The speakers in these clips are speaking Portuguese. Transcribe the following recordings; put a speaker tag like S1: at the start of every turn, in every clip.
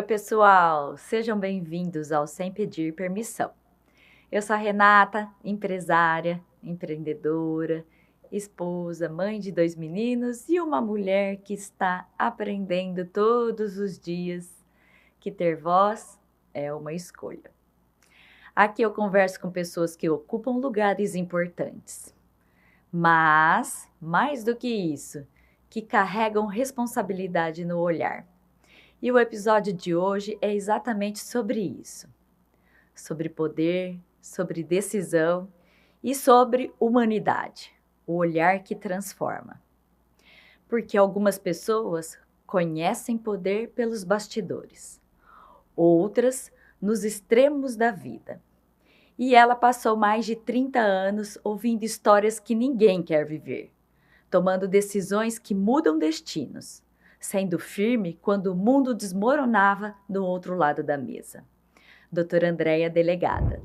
S1: pessoal! Sejam bem-vindos ao Sem Pedir Permissão. Eu sou a Renata, empresária, empreendedora, esposa, mãe de 2 meninos e uma mulher que está aprendendo todos os dias que ter voz é uma escolha. Aqui eu converso com pessoas que ocupam lugares importantes, mas, mais do que isso, que carregam responsabilidade no olhar. E o episódio de hoje é exatamente sobre isso. Sobre poder, sobre decisão e sobre humanidade, o olhar que transforma. Porque algumas pessoas conhecem poder pelos bastidores, outras nos extremos da vida. E ela passou mais de 30 anos ouvindo histórias que ninguém quer viver, tomando decisões que mudam destinos, sendo firme quando o mundo desmoronava do outro lado da mesa. Doutora Andréia Delegada.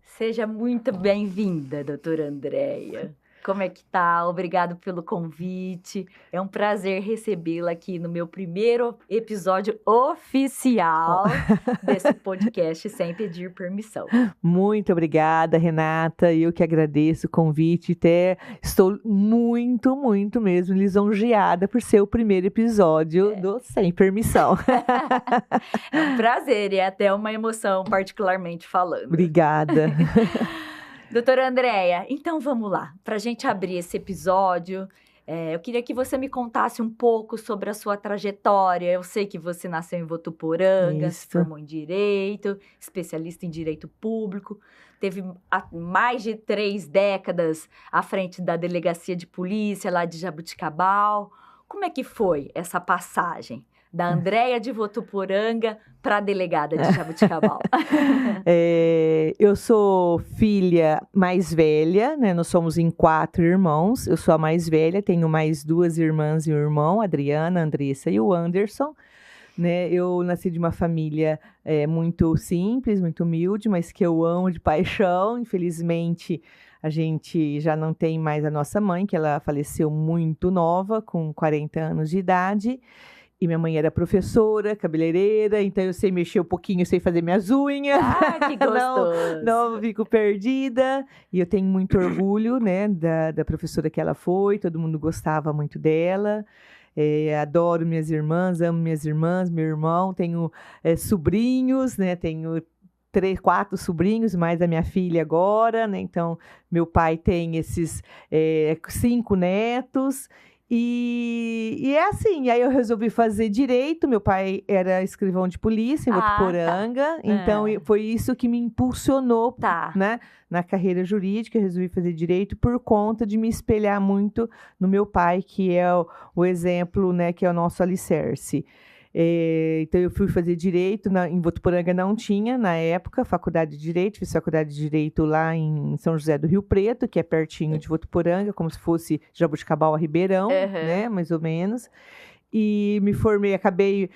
S1: Seja muito bem-vinda, doutora Andréia. Como é que tá? Obrigado pelo convite. É um prazer recebê-la aqui no meu primeiro episódio oficial desse podcast Sem Pedir Permissão.
S2: Muito obrigada, Renata. Eu que agradeço o convite. Até estou muito, muito mesmo lisonjeada por ser o primeiro episódio do Sem Permissão.
S1: É um prazer e é até uma emoção, particularmente falando.
S2: Obrigada.
S1: Doutora Andréia, então vamos lá. Para a gente abrir esse episódio, eu queria que você me contasse um pouco sobre a sua trajetória. Eu sei que você nasceu em Votuporanga, se formou em Direito, especialista em Direito Público. Teve mais de 3 décadas à frente da Delegacia de Polícia lá de Jaboticabal. Como é que foi essa passagem da Andréia de Votuporanga para a delegada de Jaboticabal?
S2: Eu sou filha mais velha, né? Nós somos em 4 irmãos. Eu sou a mais velha, tenho mais 2 irmãs e um irmão, a Adriana, a Andressa e o Anderson. Né? Eu nasci de uma família muito simples, muito humilde, mas que eu amo de paixão. Infelizmente, a gente já não tem mais a nossa mãe, que ela faleceu muito nova, com 40 anos de idade. E minha mãe era professora, cabeleireira, então eu sei mexer um pouquinho, eu sei fazer minhas unhas.
S1: Ah, que gostoso!
S2: Não fico perdida. E eu tenho muito orgulho, né, da professora que ela foi, todo mundo gostava muito dela. Adoro minhas irmãs, amo minhas irmãs, meu irmão, tenho sobrinhos, né, tenho 3, 4 sobrinhos, mais a minha filha agora, né, então meu pai tem esses 5 netos. E é assim, aí eu resolvi fazer direito. Meu pai era escrivão de polícia em Votuporanga, então foi isso que me impulsionou, né, na carreira jurídica. Eu resolvi fazer direito por conta de me espelhar muito no meu pai, que é o exemplo, né, que é o nosso alicerce. Então eu fui fazer direito, em Votuporanga não tinha, na época, faculdade de direito. Fiz faculdade de direito lá em São José do Rio Preto, que é pertinho de Votuporanga, como se fosse Jaboticabal a Ribeirão, né, mais ou menos. E me formei, acabei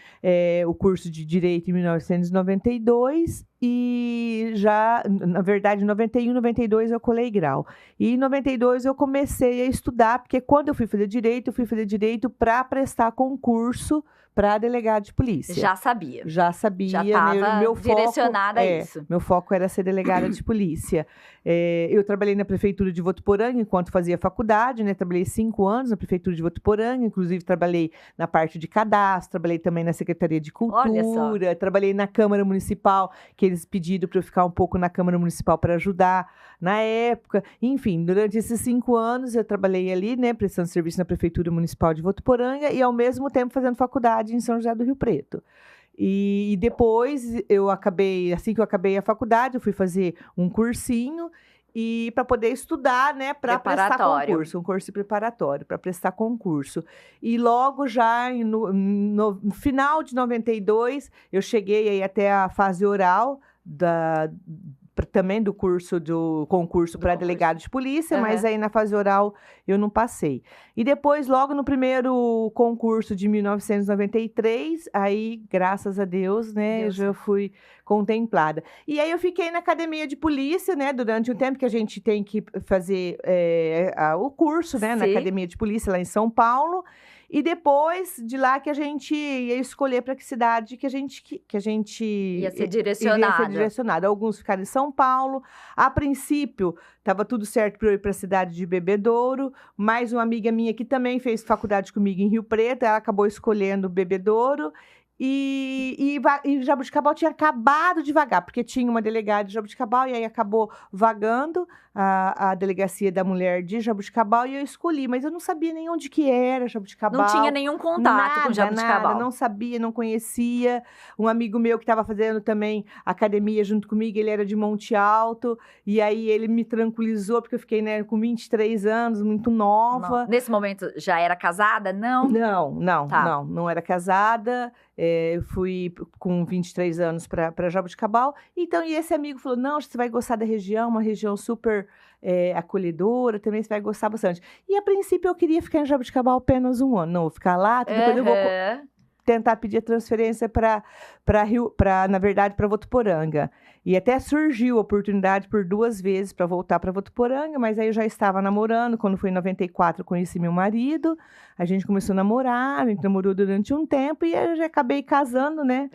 S2: o curso de Direito em 1992 e já, na verdade, em 91, 92 eu colei grau. E em 92 eu comecei a estudar, porque quando eu fui fazer Direito para prestar concurso para delegado de polícia.
S1: Já sabia.
S2: Já sabia.
S1: Já estava direcionada a isso.
S2: Meu foco era ser delegada de polícia. Eu trabalhei na Prefeitura de Votuporanga enquanto fazia faculdade, né? Trabalhei 5 anos na Prefeitura de Votuporanga, inclusive trabalhei na parte de cadastro, trabalhei também na Secretaria de Cultura, trabalhei na Câmara Municipal, que eles pediram para eu ficar um pouco na Câmara Municipal para ajudar na época. Enfim, durante esses 5 anos eu trabalhei ali, né, prestando serviço na Prefeitura Municipal de Votuporanga e ao mesmo tempo fazendo faculdade em São José do Rio Preto. E depois assim que eu acabei a faculdade, eu fui fazer um cursinho e para poder estudar, né, para prestar concurso, um curso preparatório para prestar concurso. E logo já no final de 92, eu cheguei aí até a fase oral também do concurso para delegado de polícia, mas aí na fase oral eu não passei. E depois, logo no primeiro concurso de 1993, aí, graças a Deus, né, eu já fui contemplada. E aí eu fiquei na academia de polícia, né, durante um tempo que a gente tem que fazer o curso, né, na academia de polícia lá em São Paulo. E depois de lá que a gente ia escolher para que cidade que a gente
S1: Ia ser
S2: iria ser
S1: direcionado.
S2: direcionado. Alguns ficaram em São Paulo. A princípio, estava tudo certo para eu ir para a cidade de Bebedouro. Mais uma amiga minha que também fez faculdade comigo em Rio Preto, ela acabou escolhendo Bebedouro. E Jaboticabal tinha acabado de vagar, porque tinha uma delegada de Jaboticabal, e aí acabou vagando a delegacia da mulher de Jaboticabal, e eu escolhi, mas eu não sabia nem onde que era Jaboticabal.
S1: Não tinha nenhum contato com Jaboticabal.
S2: Nada, não sabia, não conhecia. Um amigo meu que estava fazendo também academia junto comigo, ele era de Monte Alto, e aí ele me tranquilizou, porque eu fiquei, né, com 23 anos, muito nova.
S1: Nesse momento, já era casada? Não?
S2: Não era casada. Eu fui com 23 anos para Jaboticabal. Então, e esse amigo falou, não, você vai gostar da região, uma região super acolhedora, também você vai gostar bastante. E, a princípio, eu queria ficar em Jaboticabal apenas um ano. Não, vou ficar lá, depois eu vou tentar pedir a transferência na verdade, para Votuporanga. E até surgiu a oportunidade por 2 vezes para voltar para Votuporanga, mas aí eu já estava namorando. Quando foi em 94, eu conheci meu marido. A gente começou a namorar, a gente namorou durante um tempo e eu já acabei casando, né?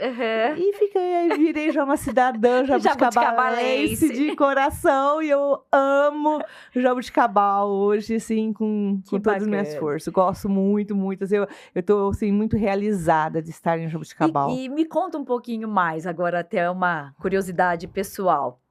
S2: E virei já uma cidadã jabuticabalense de coração. E eu amo Jaboticabal hoje, assim, com todas as minhas forças. Gosto muito, muito. Assim, eu estou assim, muito realizada de estar em Jaboticabal.
S1: E me conta um pouquinho mais, agora até uma curiosidade pessoal.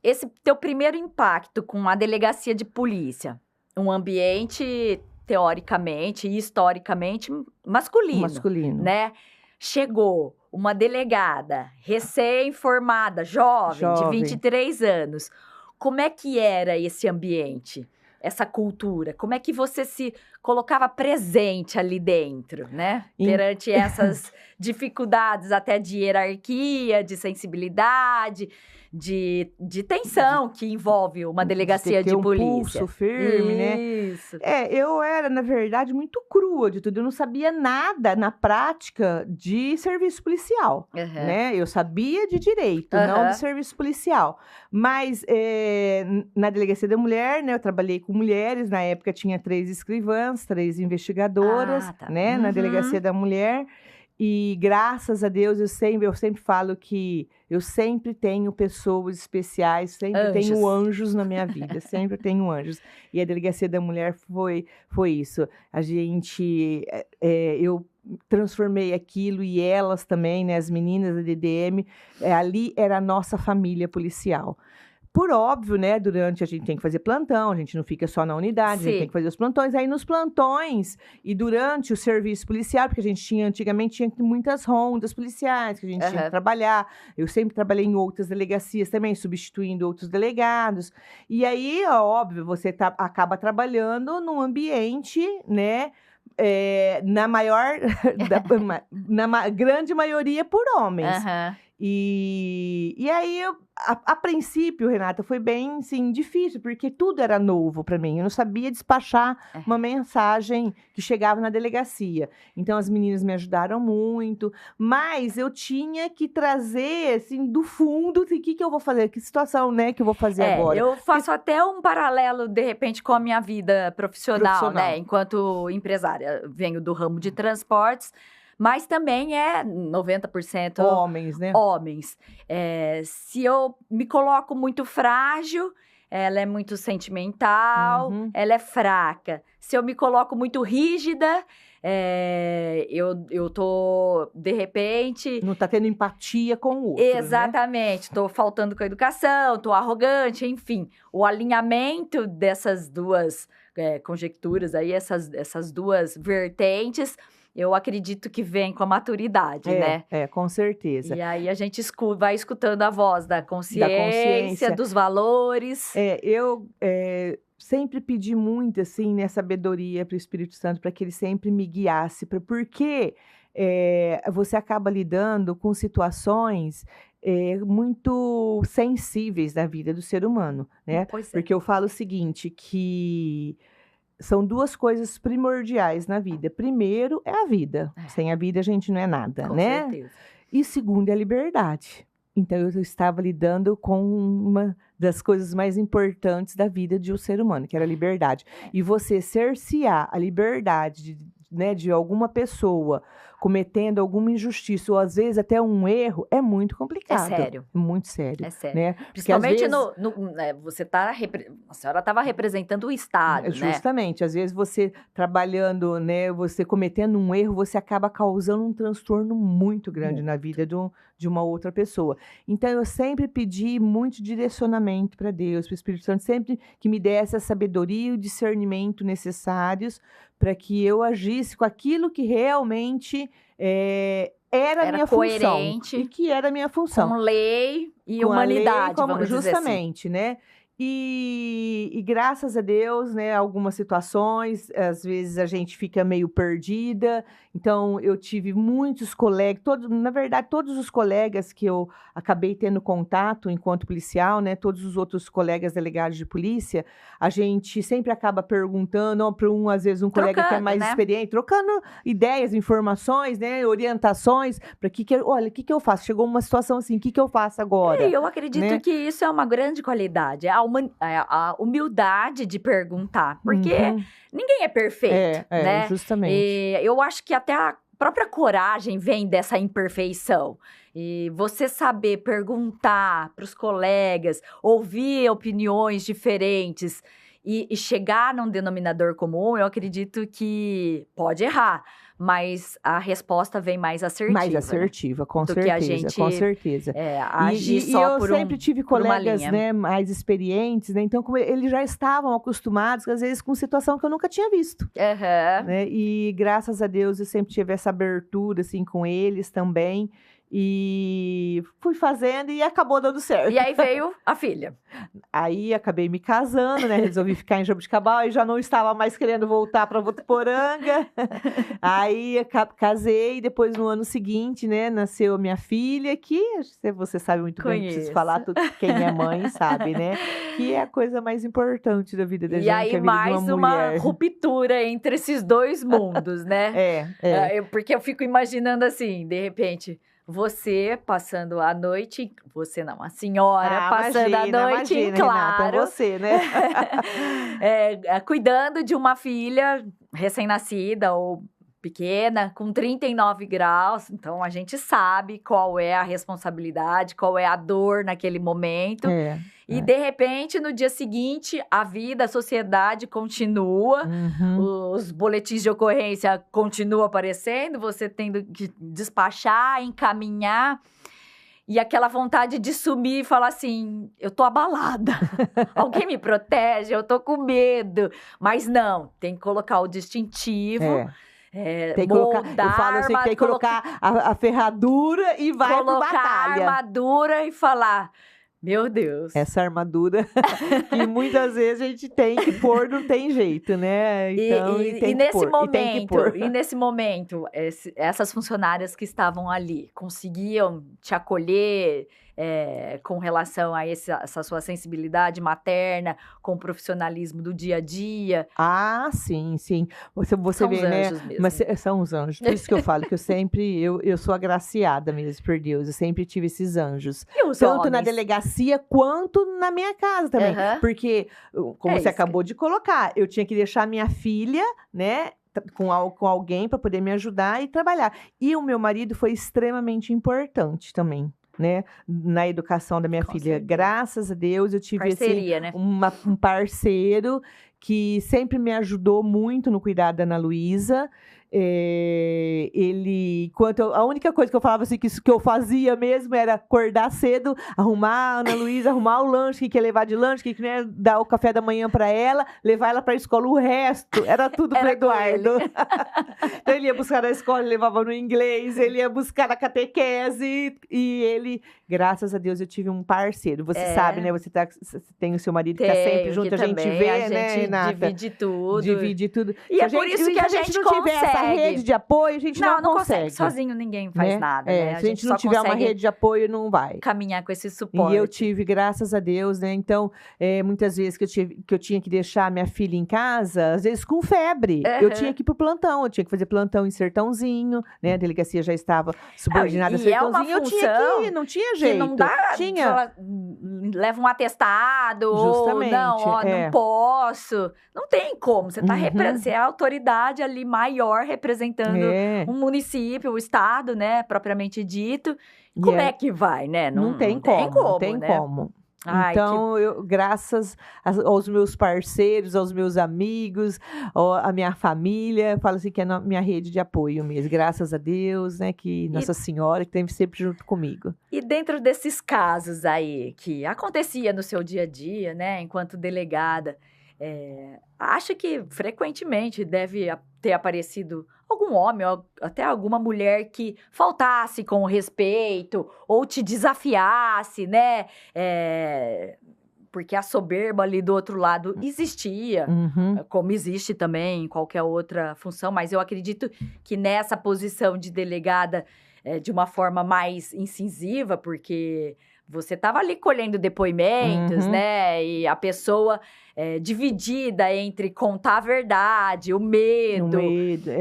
S1: Esse teu primeiro impacto com a delegacia de polícia, um ambiente teoricamente e historicamente masculino, né? Chegou uma delegada recém-formada, jovem, de 23 anos. Como é que era esse ambiente? Essa cultura? Como é que você se colocava presente ali dentro, né? Perante essas dificuldades até de hierarquia, de sensibilidade, de tensão que envolve uma delegacia de polícia.
S2: Um pulso firme, né?
S1: Isso.
S2: Eu era, na verdade, muito crua de tudo. Eu não sabia nada, na prática, de serviço policial, né? Eu sabia de direito, não de serviço policial. Mas, na delegacia da mulher, né? Eu trabalhei com mulheres. Na época, tinha 3 escrivãs, 3 investigadoras, né? Na delegacia da mulher. E, graças a Deus, eu sempre falo que eu sempre tenho pessoas especiais, sempre tenho anjos na minha vida, sempre tenho anjos. E a delegacia da mulher foi isso. Eu transformei aquilo e elas também, né, as meninas da DDM, ali era a nossa família policial. Por óbvio, né, a gente tem que fazer plantão, a gente não fica só na unidade, a gente tem que fazer os plantões. Aí nos plantões e durante o serviço policial, porque a gente antigamente tinha muitas rondas policiais que a gente tinha que trabalhar. Eu sempre trabalhei em outras delegacias também, substituindo outros delegados. E aí, óbvio, você acaba trabalhando num ambiente, né, na grande maioria por homens. E aí, a princípio, Renata, foi bem, assim, difícil, porque tudo era novo para mim. Eu não sabia despachar uma mensagem que chegava na delegacia. Então, as meninas me ajudaram muito, mas eu tinha que trazer, assim, do fundo, assim, o que eu vou fazer? Que situação, né, que eu vou fazer agora?
S1: Eu faço até um paralelo, de repente, com a minha vida profissional, né? Enquanto empresária, venho do ramo de transportes, mas também 90%
S2: homens, né?
S1: Homens. Se eu me coloco muito frágil, ela é muito sentimental, ela é fraca. Se eu me coloco muito rígida, eu tô, de repente...
S2: Não tá tendo empatia com o outro,
S1: exatamente. Né? Tô faltando com a educação, tô arrogante, enfim. O alinhamento dessas duas conjecturas aí, essas duas vertentes... Eu acredito que vem com a maturidade, né?
S2: Com certeza.
S1: E aí a gente vai escutando a voz da consciência, dos valores.
S2: Eu sempre pedi muito, assim, né, sabedoria para o Espírito Santo, para que ele sempre me guiasse. Porque você acaba lidando com situações muito sensíveis da vida do ser humano, né? Porque eu falo o seguinte, que... São 2 coisas primordiais na vida. Primeiro é a vida. Sem a vida a gente não é nada, né? Com certeza. E segundo é a liberdade. Então eu estava lidando com uma das coisas mais importantes da vida de um ser humano, que era a liberdade. E você cercear a liberdade né, de alguma pessoa cometendo alguma injustiça, ou às vezes até um erro, é muito complicado.
S1: É sério.
S2: Muito sério.
S1: É sério.
S2: Né?
S1: Principalmente
S2: às vezes,
S1: a senhora estava representando o Estado, né?
S2: Justamente. Às vezes você trabalhando, né, você cometendo um erro, você acaba causando um transtorno muito grande na vida de uma outra pessoa. Então, eu sempre pedi muito direcionamento para Deus, para o Espírito Santo, sempre que me desse a sabedoria e o discernimento necessários para que eu agisse com aquilo que realmente era a minha
S1: coerente,
S2: função. E que era a minha função.
S1: Com lei e humanidade, vamos dizer assim.
S2: Justamente, né? E graças a Deus, né, algumas situações, às vezes a gente fica meio perdida. Então, eu tive muitos colegas, na verdade, todos os colegas que eu acabei tendo contato enquanto policial, né, todos os outros colegas delegados de polícia, a gente sempre acaba perguntando para às vezes, um colega que é mais experiente, trocando ideias, informações, né, orientações, para olha, o que eu faço? Chegou uma situação assim, o que eu faço agora?
S1: Eu acredito que isso é uma grande qualidade, a humildade de perguntar, porque ninguém é perfeito, né?
S2: Justamente.
S1: E eu acho que até a própria coragem vem dessa imperfeição. E você saber perguntar para os colegas, ouvir opiniões diferentes e chegar num denominador comum, eu acredito que pode errar, mas a resposta vem mais assertiva.
S2: Mais assertiva,
S1: né?
S2: com
S1: Do
S2: certeza,
S1: que a gente
S2: com certeza.
S1: Agir só
S2: eu
S1: por
S2: sempre tive colegas,
S1: linha.
S2: né, mais experientes, né? Então, como eles já estavam acostumados, às vezes, com situação que eu nunca tinha visto. Né? E graças a Deus eu sempre tive essa abertura, assim, com eles também. E fui fazendo e acabou dando certo.
S1: E aí veio a filha.
S2: Aí acabei me casando, né? Resolvi ficar em Jabuticabal e já não estava mais querendo voltar para Votuporanga. Aí casei e depois no ano seguinte, né? Nasceu a minha filha, que você sabe muito bem, não preciso falar, quem é mãe sabe, né? Que é a coisa mais importante da vida da gente.
S1: E aí
S2: a vida
S1: mais
S2: de uma mulher.
S1: Ruptura entre esses dois mundos, né? Porque eu fico imaginando assim, de repente... Você passando a noite, você não, a senhora passando a noite em claro.
S2: Renata, você, né?
S1: Cuidando de uma filha recém-nascida ou pequena, com 39 graus. Então, a gente sabe qual é a responsabilidade, qual é a dor naquele momento. E, de repente, no dia seguinte, a vida, a sociedade continua, os boletins de ocorrência continuam aparecendo, você tendo que despachar, encaminhar, e aquela vontade de sumir e falar assim, eu tô abalada, alguém me protege, eu tô com medo. Mas não, tem que colocar o distintivo...
S2: tem que colocar, eu falo assim, tem que colocar a ferradura e vai pra batalha.
S1: Colocar a armadura e falar... Meu Deus.
S2: Essa armadura que muitas vezes a gente tem que pôr, não tem jeito, né? Então,
S1: e nesse momento, essas funcionárias que estavam ali conseguiam te acolher com relação a essa sua sensibilidade materna, com o profissionalismo do dia a dia?
S2: Ah, sim. Você
S1: são
S2: vê,
S1: os
S2: né?
S1: anjos mesmo.
S2: Mas são os anjos. Por isso que eu falo que eu sou agraciada mesmo por Deus. Eu sempre tive esses anjos.
S1: E os
S2: tanto
S1: homens?
S2: Na delegacia quanto na minha casa também. Porque, como você acabou de colocar, eu tinha que deixar minha filha, né? Com alguém para poder me ajudar e trabalhar. E o meu marido foi extremamente importante também. Né, na educação da minha filha.
S1: Certeza.
S2: Graças a Deus, eu tive
S1: Parceria, né?
S2: um parceiro que sempre me ajudou muito no cuidado da Ana Luísa. A única coisa que eu falava assim, que eu fazia mesmo era acordar cedo, arrumar a Ana Luísa, arrumar o lanche que ia levar de lanche, que né, dar o café da manhã para ela, levar ela para a escola, o resto era tudo para Eduardo. Então ele ia buscar na escola, levava no inglês, ele ia buscar na catequese e ele, graças a Deus, eu tive um parceiro. Você sabe, né? Você tem o seu marido que tá sempre junto, a gente vê, né, Renata?
S1: Divide tudo. E
S2: é
S1: por isso que a gente
S2: não tiver essa rede de apoio, a gente não consegue.
S1: Sozinho ninguém faz nada, né?
S2: Se a gente não tiver uma rede de apoio, não vai.
S1: Caminhar com esse suporte.
S2: E eu tive, graças a Deus, né? Então, muitas vezes que eu tinha que deixar minha filha em casa, às vezes com febre, eu tinha que ir pro plantão, eu tinha que fazer plantão em Sertãozinho, né? A delegacia já estava subordinada a Sertãozinho, eu tinha que ir, não tinha jeito.
S1: Que não dá,
S2: tinha.
S1: leva um atestado,
S2: Justamente,
S1: ou não, ó, não posso. Não tem como, você, você é a autoridade ali maior representando um município, o estado, né, propriamente dito. Como é que vai, né?
S2: Não tem como, não tem como.
S1: Ai,
S2: então, eu, graças aos meus parceiros, aos meus amigos, à minha família, eu falo assim que é a minha rede de apoio mesmo. Graças a Deus, né, que Nossa Senhora que esteve sempre junto comigo.
S1: E dentro desses casos aí que acontecia no seu dia a dia, né, enquanto delegada, acha que frequentemente deve ter aparecido algum homem ou até alguma mulher que faltasse com respeito ou te desafiasse, né? Porque a soberba ali do outro lado existia, como existe também em qualquer outra função, mas eu acredito que nessa posição de delegada, de uma forma mais incisiva, porque você estava ali colhendo depoimentos, né? E a pessoa dividida entre contar a verdade, o medo.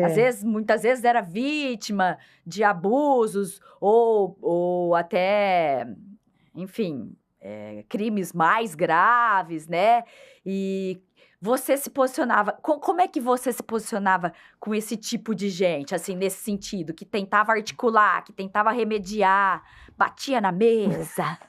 S1: Às vezes, muitas vezes era vítima de abusos ou até, enfim, crimes mais graves, né? E você se posicionava... Como é que você se posicionava com esse tipo de gente, assim, nesse sentido? Que tentava articular, que tentava remediar, batia na mesa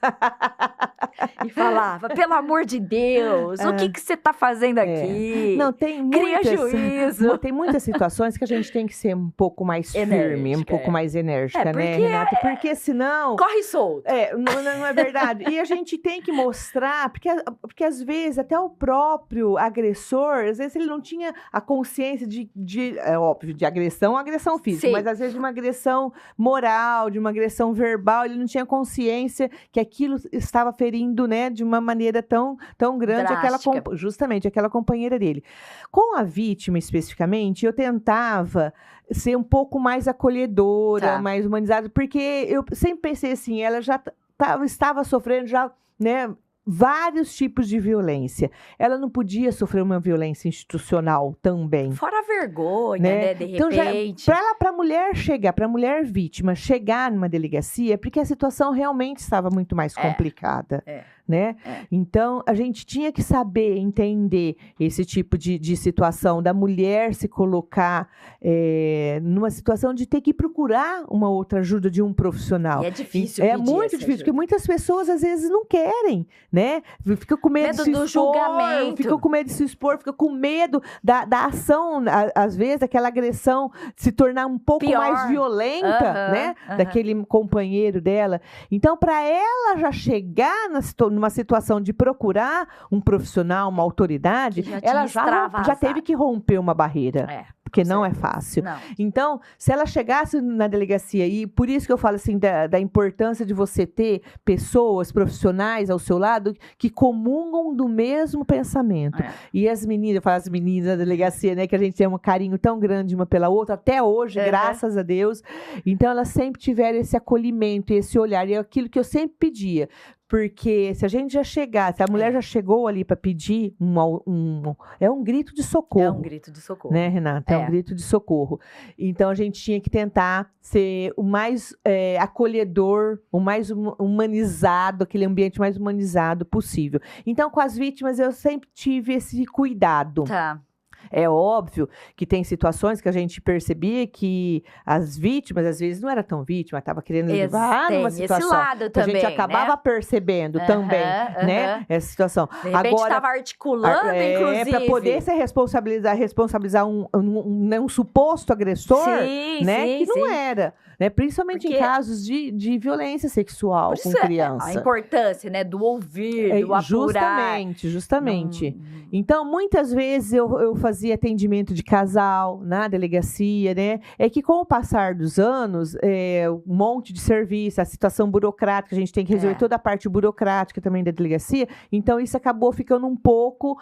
S1: e falava, pelo amor de Deus, o que você está fazendo aqui?
S2: Não, tem
S1: Cria juízo.
S2: Tem muitas situações que a gente tem que ser um pouco mais firme, um pouco mais enérgica, né, Renata? Porque senão...
S1: Corre solto.
S2: Não é verdade. E a gente tem que mostrar, porque às vezes até o próprio agressor, às vezes ele não tinha a consciência óbvio, de agressão física,
S1: Sim.
S2: mas às vezes de uma agressão moral, de uma agressão verbal, ele não tinha consciência que aquilo estava ferindo, né, de uma maneira tão grande justamente aquela companheira dele. Com a vítima especificamente, eu tentava ser um pouco mais acolhedora, mais humanizada, porque eu sempre pensei assim, ela já estava sofrendo já, né, vários tipos de violência. Ela não podia sofrer uma violência institucional também.
S1: Fora a vergonha, né? De repente.
S2: Então, para a mulher vítima chegar numa delegacia, porque a situação realmente estava muito mais complicada. Né? Então, a gente tinha que saber entender esse tipo de situação, da mulher se colocar numa situação de ter que procurar uma outra ajuda de um profissional.
S1: E é difícil
S2: É muito difícil, porque muitas pessoas, às vezes, não querem, né? Fica com medo de se expor,
S1: julgamento.
S2: Fica com medo de se expor, fica com medo da ação, às vezes, daquela agressão se tornar um pouco mais violenta, né? Daquele companheiro dela. Então, para ela já chegar numa situação de procurar um profissional, uma autoridade, ela já teve que romper uma barreira. Porque não é fácil.
S1: Não.
S2: Então, se ela chegasse na delegacia, e por isso que eu falo assim da importância de você ter pessoas, profissionais ao seu lado, que comungam do mesmo pensamento. E as meninas, eu falo as meninas da delegacia, né, que a gente tem um carinho tão grande uma pela outra, até hoje, graças a Deus. Então, elas sempre tiveram esse acolhimento, esse olhar, e é aquilo que eu sempre pedia. Porque se a gente já chegar, se a mulher já chegou ali para pedir é um grito de socorro. É
S1: um grito de socorro.
S2: Né, Renata? É um grito de socorro. Então, a gente tinha que tentar ser o mais acolhedor, o mais humanizado, aquele ambiente mais humanizado possível. Então, com as vítimas, eu sempre tive esse cuidado.
S1: Tá.
S2: É óbvio que tem situações que a gente percebia que as vítimas, às vezes, não era tão vítima, estava querendo levar numa situação.
S1: Esse lado também,
S2: a gente acabava percendo também, né? Essa situação.
S1: De repente estava articulando, inclusive.
S2: Para poder se responsabilizar um suposto agressor, né? Que não era. Né? Principalmente em casos de violência sexual com criança.
S1: A importância, né? Do ouvir, do apurar.
S2: Justamente. Então, muitas vezes eu fazia atendimento de casal na delegacia, né? É que com o passar dos anos, um monte de serviço, a situação burocrática, a gente tem que resolver toda a parte burocrática também da delegacia. Então, isso acabou ficando um pouco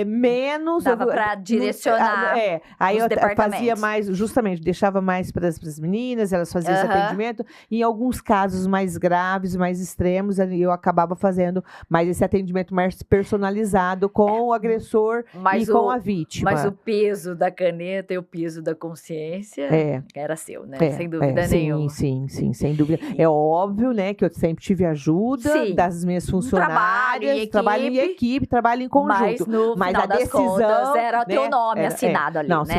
S2: menos...
S1: Dava para direcionar
S2: Aí
S1: os
S2: eu fazia mais, justamente, deixava mais para as meninas, elas fazer esse atendimento. Em alguns casos mais graves, mais extremos, eu acabava fazendo mais esse atendimento mais personalizado com o agressor e com a vítima.
S1: Mas o peso da caneta e o peso da consciência era seu, né? Sem dúvida nenhuma.
S2: Sim, sem dúvida. É óbvio, né, que eu sempre tive ajuda das minhas funcionárias, trabalho em equipe, trabalho em conjunto. Mas a decisão
S1: era teu nome assinado ali,
S2: não,
S1: né?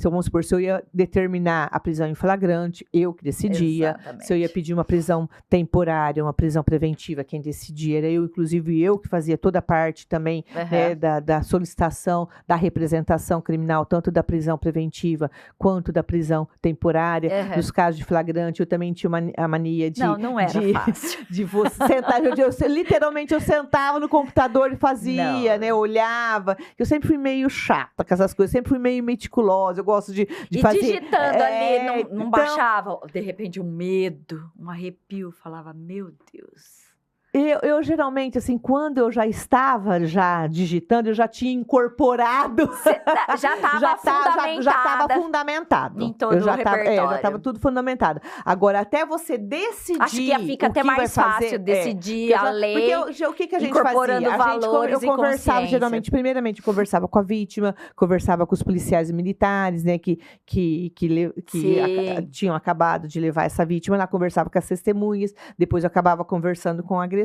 S2: Vamos supor, se eu ia determinar a prisão em flagrante, eu que decidia.
S1: Exatamente.
S2: Se eu ia pedir uma prisão temporária, uma prisão preventiva, quem decidia era eu, inclusive eu que fazia toda a parte também né, da solicitação, da representação criminal, tanto da prisão preventiva quanto da prisão temporária. Nos casos de flagrante, eu também tinha a mania de...
S1: Não era fácil.
S2: De você sentar, literalmente eu sentava no computador e fazia, né, olhava. Eu sempre fui meio chata com essas coisas, sempre fui meio meticulosa, eu gosto de fazer...
S1: digitando ali, não baixava, de repente um medo, um arrepio, falava, meu Deus...
S2: Eu geralmente, assim, quando eu já estava digitando, eu já tinha incorporado.
S1: Já estava
S2: fundamentado.
S1: Em todo o repertório.
S2: Já estava tudo fundamentado. Agora, até você decidir.
S1: Acho que fica até mais fácil decidir a lei.
S2: Porque o que a gente
S1: incorporando
S2: fazia?
S1: Valores
S2: eu conversava,
S1: geralmente,
S2: primeiramente, eu conversava com a vítima, conversava com os policiais militares, né, que tinham acabado de levar essa vítima lá, conversava com as testemunhas, depois eu acabava conversando com o agressor.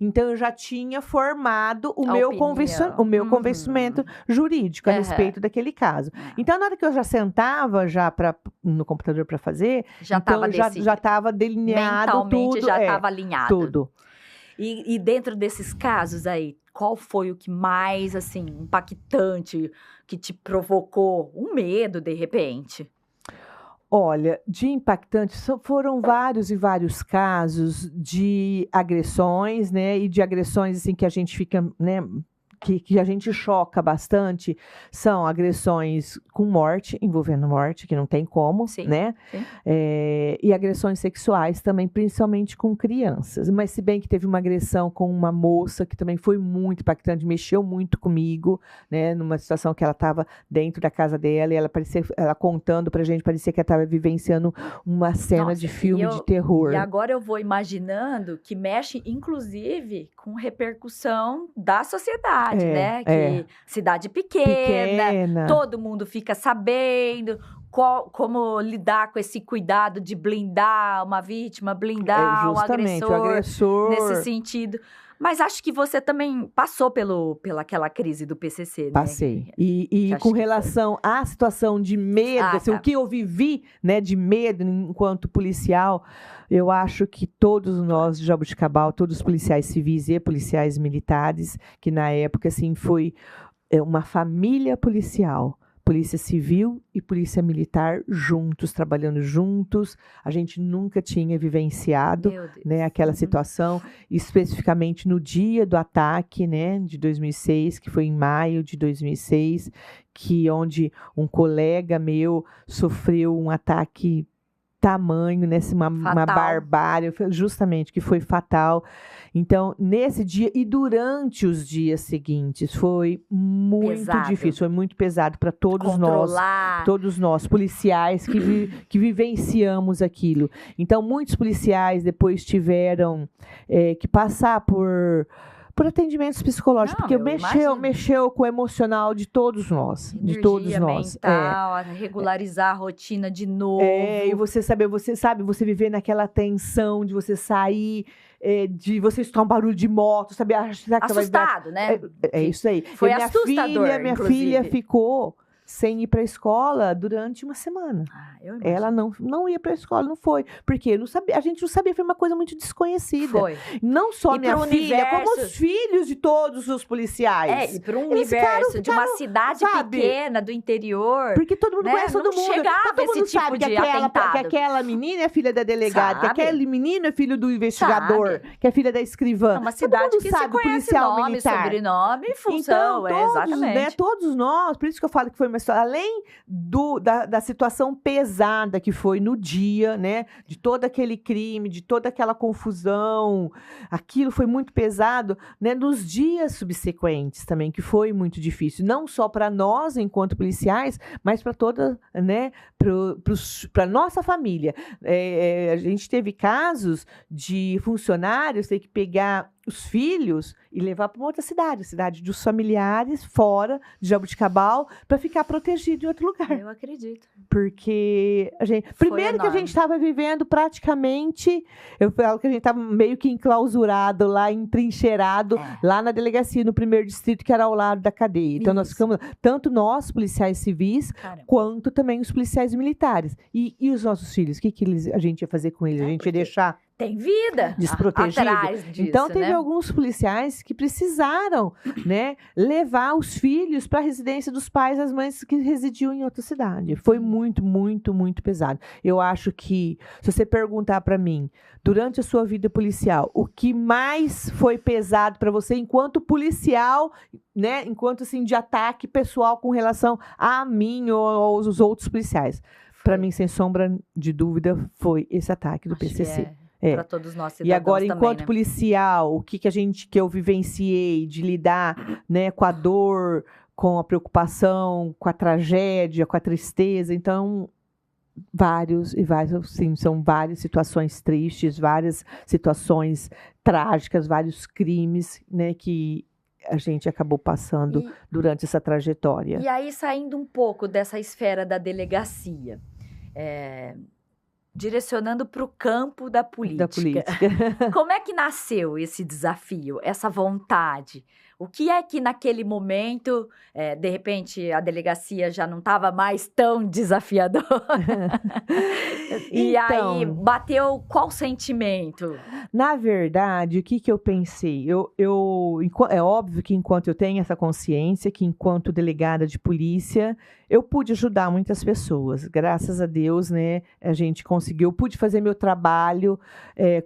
S2: Então, eu já tinha formado o meu convencimento jurídico a respeito daquele caso. Então, na hora que eu já sentava no computador para fazer, já estava delineado
S1: mentalmente,
S2: tudo.
S1: Já estava alinhado.
S2: Tudo.
S1: E dentro desses casos aí, qual foi o que mais, assim, impactante, que te provocou um medo, de repente?
S2: Olha, de impactante, foram vários e vários casos de agressões, né? E de agressões, assim, que a gente fica, né? Que a gente choca bastante, são agressões com morte, envolvendo morte, que não tem como, né? Sim. E agressões sexuais também, principalmente com crianças. Mas se bem que teve uma agressão com uma moça, que também foi muito impactante, mexeu muito comigo, né? Numa situação que ela estava dentro da casa dela, e ela contando pra gente, parecia que ela estava vivenciando uma cena de filme de terror.
S1: E agora eu vou imaginando que mexe, inclusive, com repercussão da sociedade. Né? Que cidade pequena, todo mundo fica sabendo como lidar com esse cuidado de blindar uma vítima, blindar o agressor nesse sentido. Mas acho que você também passou pela aquela crise do PCC, né?
S2: Passei. E com relação à situação de medo, assim, o que eu vivi, né, de medo enquanto policial, eu acho que todos nós de Jaboticabal, todos os policiais civis e policiais militares, que na época, assim, foi uma família policial. Polícia Civil e Polícia Militar juntos, trabalhando juntos. A gente nunca tinha vivenciado, né, aquela situação, especificamente no dia do ataque, né, de 2006, que foi em maio de 2006, onde um colega meu sofreu um ataque tamanho, né, uma barbárie, justamente, que foi fatal. Então, nesse dia e durante os dias seguintes, foi muito difícil, foi muito pesado para todos nós, policiais que vivenciamos aquilo. Então, muitos policiais depois tiveram que passar por atendimentos psicológicos, porque mexeu com o emocional de todos nós.
S1: Energia mental, regularizar a rotina de novo.
S2: E você viver naquela tensão de você sair, de você escutar um barulho de moto, sabe?
S1: Assustado, né?
S2: É isso aí.
S1: Foi assustador,
S2: minha filha ficou sem ir para a escola durante uma semana. Ela não ia para a escola, não foi. Porque a gente não sabia, foi uma coisa muito desconhecida.
S1: Foi.
S2: Não só minha filha, como os filhos de todos os policiais.
S1: E para um universo de uma cidade pequena, do interior.
S2: Porque todo mundo conhece todo mundo.
S1: Chegava
S2: todo mundo
S1: esse tipo
S2: sabe
S1: de
S2: atentado. Que aquela menina é filha da delegada, que aquele menino é filho do investigador, que é filha da escrivã.
S1: É uma cidade que
S2: sabe,
S1: se conhece
S2: policial
S1: nome,
S2: militar.
S1: Sobrenome e função,
S2: então,
S1: exatamente.
S2: Todos nós, por isso que eu falo que foi além da situação pesada que foi no dia, né? De todo aquele crime, de toda aquela confusão, aquilo foi muito pesado, né? Nos dias subsequentes também, que foi muito difícil, não só para nós enquanto policiais, mas para toda, né? Para nossa família. A gente teve casos de funcionários ter que pegar os filhos e levar para uma outra cidade dos familiares, fora de Jaboticabal, para ficar protegido em outro lugar.
S1: Eu acredito.
S2: Porque primeiro que a gente estava vivendo praticamente, eu falo que a gente estava meio que enclausurado lá, entrincheirado, lá na delegacia, no 1º distrito, que era ao lado da cadeia. Então, nós ficamos, tanto nós, policiais civis, quanto também os policiais militares. E os nossos filhos, o que a gente ia fazer com eles? A gente ia deixar...
S1: Tem vida
S2: desprotegido.
S1: Atrás disso,
S2: então, teve
S1: né?
S2: alguns policiais que precisaram, né, levar os filhos para a residência dos pais e das mães que residiam em outra cidade. Foi muito, muito, muito pesado. Eu acho que, se você perguntar para mim, durante a sua vida policial, o que mais foi pesado para você enquanto policial, né, enquanto assim, de ataque pessoal com relação a mim ou aos outros policiais? Para mim, sem sombra de dúvida, foi esse ataque do PCC.
S1: Para todos nós cidadãos.
S2: E agora,
S1: também,
S2: enquanto
S1: né?
S2: policial, o que eu vivenciei de lidar, né, com a dor, com a preocupação, com a tragédia, com a tristeza. Então, sim, são várias situações tristes, várias situações trágicas, vários crimes, né, que a gente acabou passando durante essa trajetória.
S1: E aí, saindo um pouco dessa esfera da delegacia, direcionando para o campo da política. Como é que nasceu esse desafio, essa vontade? O que é que naquele momento, de repente, a delegacia já não estava mais tão desafiadora? E aí, bateu qual sentimento?
S2: Na verdade, o que eu pensei? É óbvio que enquanto eu tenho essa consciência, que enquanto delegada de polícia, eu pude ajudar muitas pessoas. Graças a Deus, né, a gente conseguiu. Eu pude fazer meu trabalho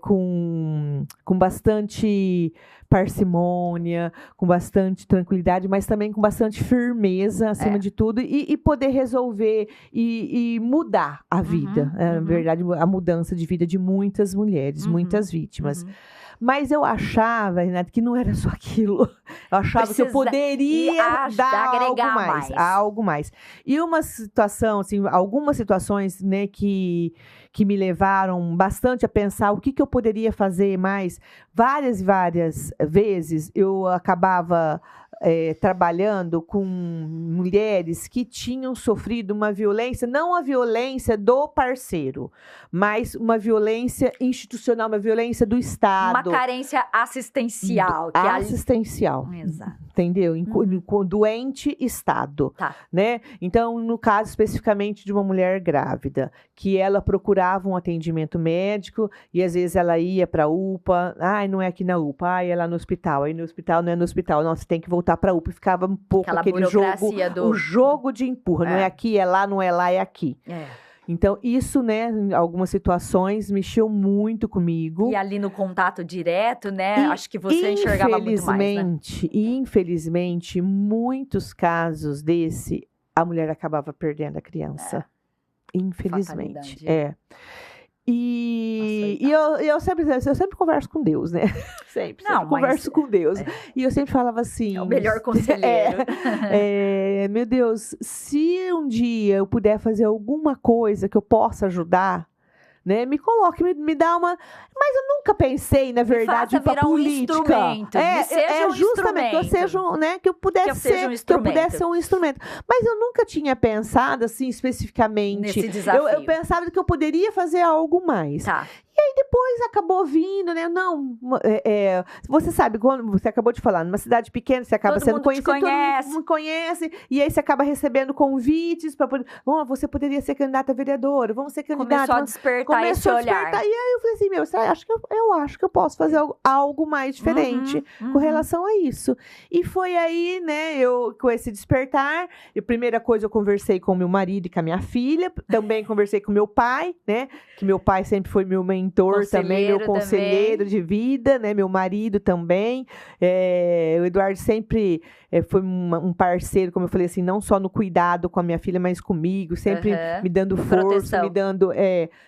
S2: com bastante parcimônia, com bastante tranquilidade, mas também com bastante firmeza, acima de tudo, e poder resolver e mudar a vida. Na verdade, a mudança de vida de muitas mulheres, muitas vítimas. Mas eu achava, Renata, que não era só aquilo. Eu achava que eu poderia dar algo mais. E uma situação, assim, algumas situações, né, que me levaram bastante a pensar o que eu poderia fazer mais. Várias e várias vezes eu acabava trabalhando com mulheres que tinham sofrido uma violência, não a violência do parceiro, mas uma violência institucional, uma violência do Estado.
S1: Uma carência assistencial.
S2: Assistencial.
S1: Exato.
S2: Entendeu? Com doente Estado. Né? Então, no caso especificamente de uma mulher grávida, que ela procurava um atendimento médico e às vezes ela ia para a UPA, não é aqui na UPA, é lá no hospital, aí no hospital não é no hospital, não, você tem que voltar para a UPA, e ficava um pouco aquele jogo de empurra, não é aqui, é lá, não é lá, é aqui. Então, isso, né, em algumas situações, mexeu muito comigo.
S1: E ali no contato direto, né, acho que você enxergava muito mais, né?
S2: Infelizmente, muitos casos desse, a mulher acabava perdendo a criança. Infelizmente. E eu sempre converso com Deus, né? Sempre converso com Deus. E eu sempre falava assim...
S1: É o melhor conselheiro.
S2: Meu Deus, se um dia eu puder fazer alguma coisa que eu possa ajudar, né? Me coloque, me dá uma... Mas eu nunca pensei, na verdade, para política.
S1: Instrumento.
S2: Justamente, que eu seja, né? Que eu pudesse ser um instrumento. Mas eu nunca tinha pensado, assim, especificamente.
S1: Nesse desafio.
S2: Eu pensava que eu poderia fazer algo mais. E aí depois acabou vindo, né? Não, você sabe, quando você acabou de falar, numa cidade pequena, você acaba sendo conhecido, todo mundo conhece, e aí você acaba recebendo convites para poder. Você poderia ser candidata a vereadora, vamos ser candidata.
S1: Começou a despertar despertar esse olhar.
S2: E aí eu falei assim, eu acho que eu posso fazer algo mais diferente com relação a isso. E foi aí, né, eu com esse despertar, a primeira coisa eu conversei com meu marido e com a minha filha, também conversei com meu pai, né, que meu pai sempre foi meu mentor também, meu conselheiro de vida, né, meu marido também. O Eduardo sempre foi um parceiro, como eu falei assim, não só no cuidado com a minha filha, mas comigo, sempre me dando força, me dando,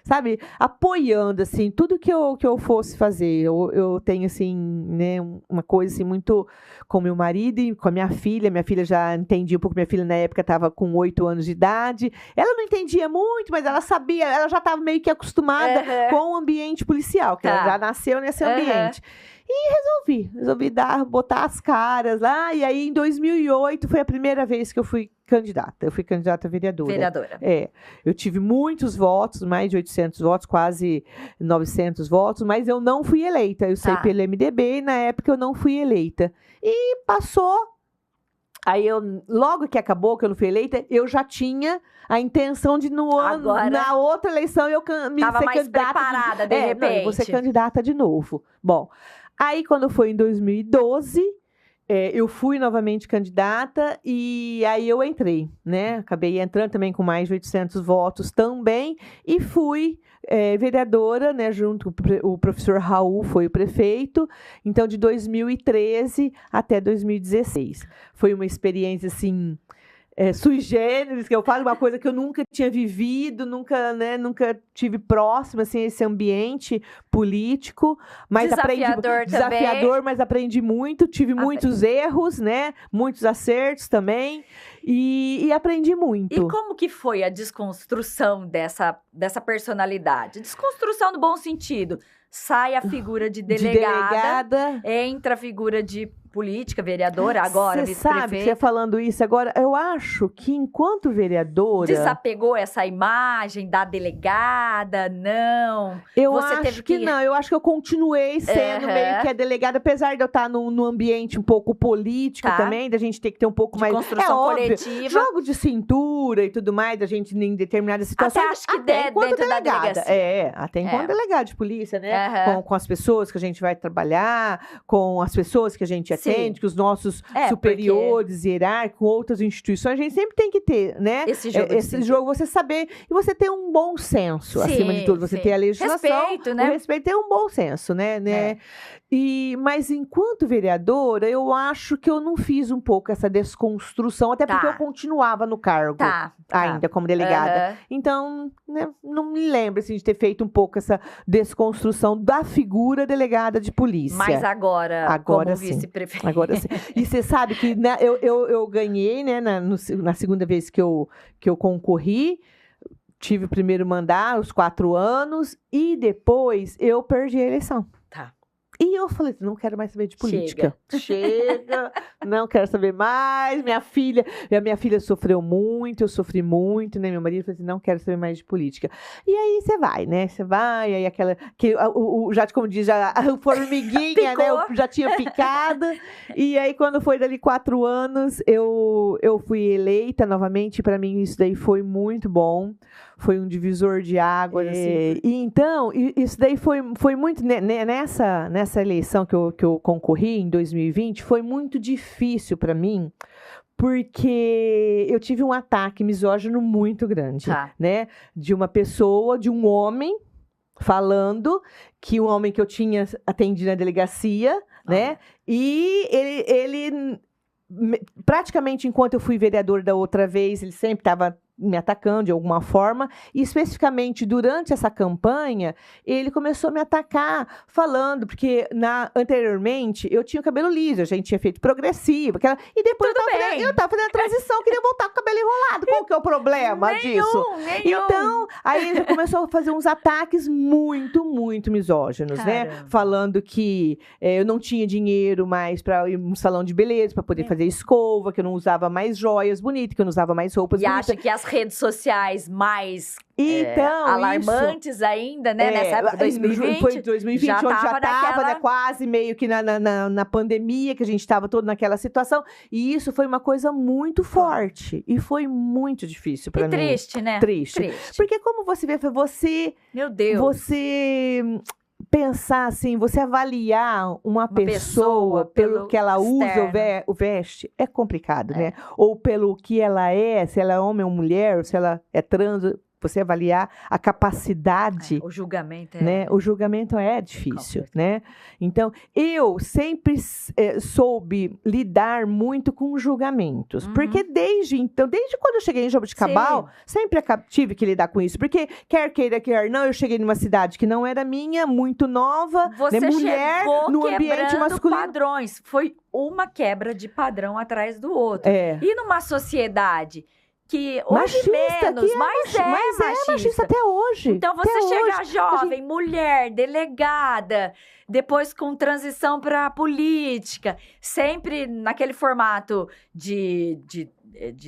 S2: sabe, apoiando, assim, tudo que eu fosse fazer. Eu tenho, assim, né, uma coisa, assim, muito com meu marido e com a minha filha já entendia um pouco, minha filha na época estava com 8 anos de idade, ela não entendia muito, mas ela sabia, ela já estava meio que acostumada com o ambiente policial, que ela já nasceu nesse ambiente. E resolvi botar as caras lá, e aí em 2008 foi a primeira vez que eu fui candidata. Eu fui candidata a vereadora. Eu tive muitos votos, mais de 800 votos, quase 900 votos, mas eu não fui eleita. Eu saí pelo MDB e na época eu não fui eleita. E passou. Aí logo que acabou, que eu não fui eleita, eu já tinha a intenção de na outra eleição eu me ser mais candidata.
S1: Preparada, de repente.
S2: Não, eu vou ser candidata de novo. Bom, aí quando foi em 2012, eu fui novamente candidata e aí eu entrei, né? Acabei entrando também com mais de 800 votos também e fui vereadora, né? Junto com o professor Raul, foi o prefeito. Então, de 2013 até 2016. Foi uma experiência, assim, sui generis, que eu falo uma coisa que eu nunca tinha vivido, nunca tive próximo, assim, a esse ambiente político. Mas desafiador, mas aprendi muito, tive muitos erros, né? Muitos acertos também, e aprendi muito.
S1: E como que foi a desconstrução dessa personalidade? Desconstrução no bom sentido. Sai a figura de delegada, entra a figura de política, vereadora, agora vice-prefeita.
S2: Sabe, você falando isso agora, eu acho que enquanto vereadora...
S1: Desapegou essa imagem da delegada, não?
S2: Eu acho que não, eu acho que eu continuei sendo meio que a delegada, apesar de eu estar num ambiente um pouco político também, da gente ter que ter um pouco mais...
S1: construção coletiva.
S2: Jogo de cintura e tudo mais, da gente em determinadas situações.
S1: Até acho que dentro da delegacia.
S2: Até enquanto delegada de polícia, né? Com as pessoas que a gente vai trabalhar, com as pessoas que a gente atende, que os nossos superiores, hierárquicos, com outras instituições, a gente sempre tem que ter, né? Esse jogo, você saber, e você ter um bom senso, acima de tudo, você ter a legislação,
S1: respeito, né?
S2: O respeito, ter um bom senso, né? Mas enquanto vereadora, eu acho que eu não fiz um pouco essa desconstrução, até porque eu continuava no cargo ainda como delegada. Então, né, não me lembro assim, de ter feito um pouco essa desconstrução da figura delegada de polícia.
S1: Mas agora como vice-prefeita.
S2: Agora sim. E você sabe que, né, eu ganhei, né, na segunda vez que eu concorri, tive o primeiro mandato, os 4 anos, e depois eu perdi a eleição. E eu falei, não quero mais saber de política. Chega, não quero saber mais. Minha filha sofreu muito, eu sofri muito, né? Meu marido falou assim, não quero saber mais de política. E aí você vai, né? Você vai, aí aquela... já, como diz, a formiguinha, né? Eu já tinha picado. E aí, quando foi dali 4 anos, eu fui eleita novamente. Para mim, isso daí foi muito bom. Foi um divisor de águas, assim. E então, isso daí foi muito... Nessa eleição que eu concorri, em 2020, foi muito difícil para mim, porque eu tive um ataque misógino muito grande, né? De uma pessoa, de um homem, falando que um homem que eu tinha atendido na delegacia, né? E ele praticamente, enquanto eu fui vereador da outra vez, ele sempre estava me atacando de alguma forma, e especificamente durante essa campanha, ele começou a me atacar, falando, porque anteriormente eu tinha o cabelo liso, a gente tinha feito progressivo, e depois eu estava fazendo a transição, queria voltar com o cabelo enrolado. Qual que é o problema disso? Então, aí ele começou a fazer uns ataques muito, muito misóginos, né? Falando que eu não tinha dinheiro mais para ir num salão de beleza, para poder fazer escova, que eu não usava mais joias bonitas, que eu não usava mais roupas bonitas.
S1: E acha que as redes sociais mais
S2: Então,
S1: alarmantes ainda, né? Nessa época, 2020.
S2: Foi 2020,
S1: já
S2: onde já
S1: tava
S2: estava
S1: naquela...
S2: quase meio que na pandemia, que a gente estava todo naquela situação. E isso foi uma coisa muito forte. E foi muito difícil para mim.
S1: triste, né?
S2: Triste. Porque como você vê,
S1: Meu Deus.
S2: Você pensar assim, você avaliar uma pessoa pelo que ela usa ou veste, é complicado, né? Ou pelo que ela é, se ela é homem ou mulher, ou se ela é trans, você avaliar a capacidade.
S1: O julgamento
S2: né? O julgamento é difícil, né? Então, eu sempre soube lidar muito com julgamentos. Porque desde quando eu cheguei em Jaboticabal, sempre tive que lidar com isso. Porque, quer queira, quer não, eu cheguei numa cidade que não era minha, muito nova,
S1: você
S2: né? Mulher no ambiente masculino.
S1: Padrões. Foi uma quebra de padrão atrás do outro. E numa sociedade que hoje
S2: machista,
S1: menos, mas é
S2: machista até hoje.
S1: Então você chegar jovem, mulher, delegada, depois com transição para política, sempre naquele formato de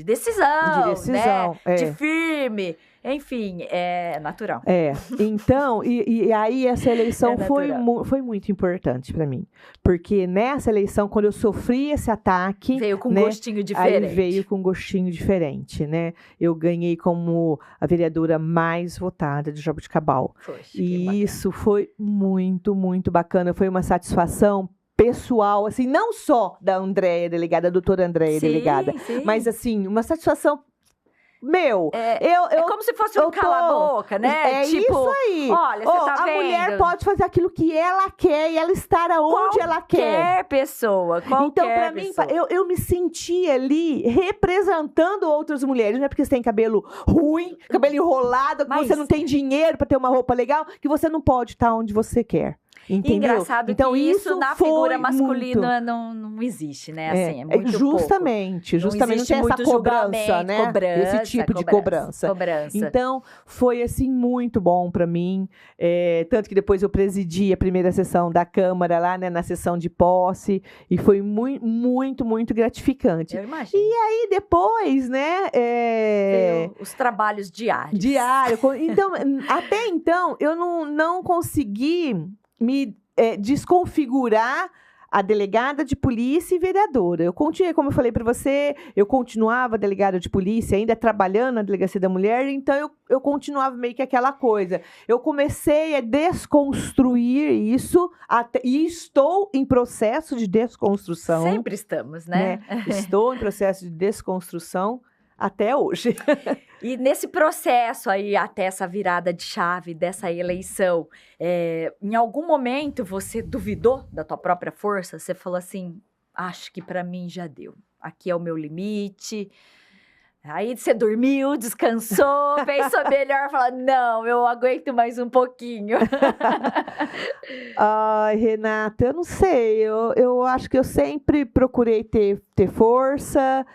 S1: decisão, né? De firme. Enfim, é natural.
S2: Então, e aí essa eleição foi muito importante para mim. Porque nessa eleição, quando eu sofri esse ataque...
S1: Veio com um gostinho diferente.
S2: Aí veio com um gostinho diferente, né? Eu ganhei como a vereadora mais votada de Jaboticabal. E isso foi muito, muito bacana. Foi uma satisfação pessoal, assim, não só da Andréia, delegada, da doutora Andréia, delegada, mas, assim, uma satisfação...
S1: é como se fosse um cala-boca, né?
S2: É tipo, isso aí.
S1: Olha, você tá vendo?
S2: A mulher pode fazer aquilo que ela quer e ela estar onde ela quer.
S1: Qualquer pessoa.
S2: Então, pra mim, eu me senti ali representando outras mulheres. Não é porque você tem cabelo ruim, cabelo enrolado, que você não tem dinheiro pra ter uma roupa legal, que você não pode estar onde você quer. Entendeu?
S1: Engraçado então, que isso na figura masculina não existe, né? Assim, é muito
S2: justamente
S1: pouco.
S2: Não tem essa cobrança, né? Esse tipo de cobrança. Então, foi assim, muito bom pra mim. Tanto que depois eu presidi a primeira sessão da Câmara lá, né? Na sessão de posse. E foi muito, muito, muito gratificante.
S1: Eu imagino.
S2: E aí, depois, né?
S1: Os trabalhos diários.
S2: Então, até então, eu não consegui me desconfigurar a delegada de polícia e vereadora. Eu continuei, como eu falei para você, eu continuava delegada de polícia, ainda trabalhando na Delegacia da Mulher, então eu continuava meio que aquela coisa. Eu comecei a desconstruir isso, e estou em processo de desconstrução.
S1: Sempre estamos, né?
S2: Estou em processo de desconstrução até hoje.
S1: E nesse processo aí, até essa virada de chave dessa eleição, em algum momento você duvidou da tua própria força? Você falou assim, acho que pra mim já deu. Aqui é o meu limite. Aí você dormiu, descansou, pensou melhor, falou, não, eu aguento mais um pouquinho.
S2: Ai, Renata, eu não sei. Eu acho que eu sempre procurei ter força,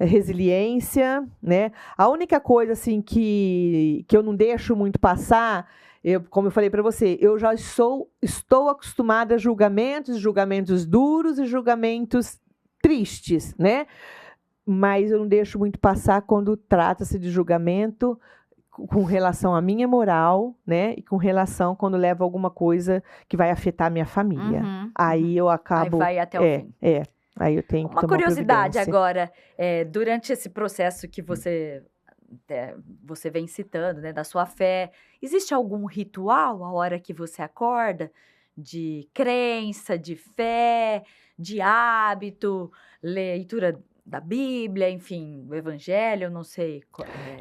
S2: resiliência, né? A única coisa, assim, que eu não deixo muito passar, como eu falei para você, eu já estou acostumada a julgamentos duros e julgamentos tristes, né? Mas eu não deixo muito passar quando trata-se de julgamento com relação à minha moral, né? E com relação quando leva alguma coisa que vai afetar a minha família. Aí eu acabo...
S1: Aí vai até o fim.
S2: Aí eu tenho que
S1: tomar curiosidade agora, durante esse processo que você vem citando, né, da sua fé, existe algum ritual a hora que você acorda? De crença, de fé, de hábito, leitura da Bíblia, enfim, o Evangelho, não sei.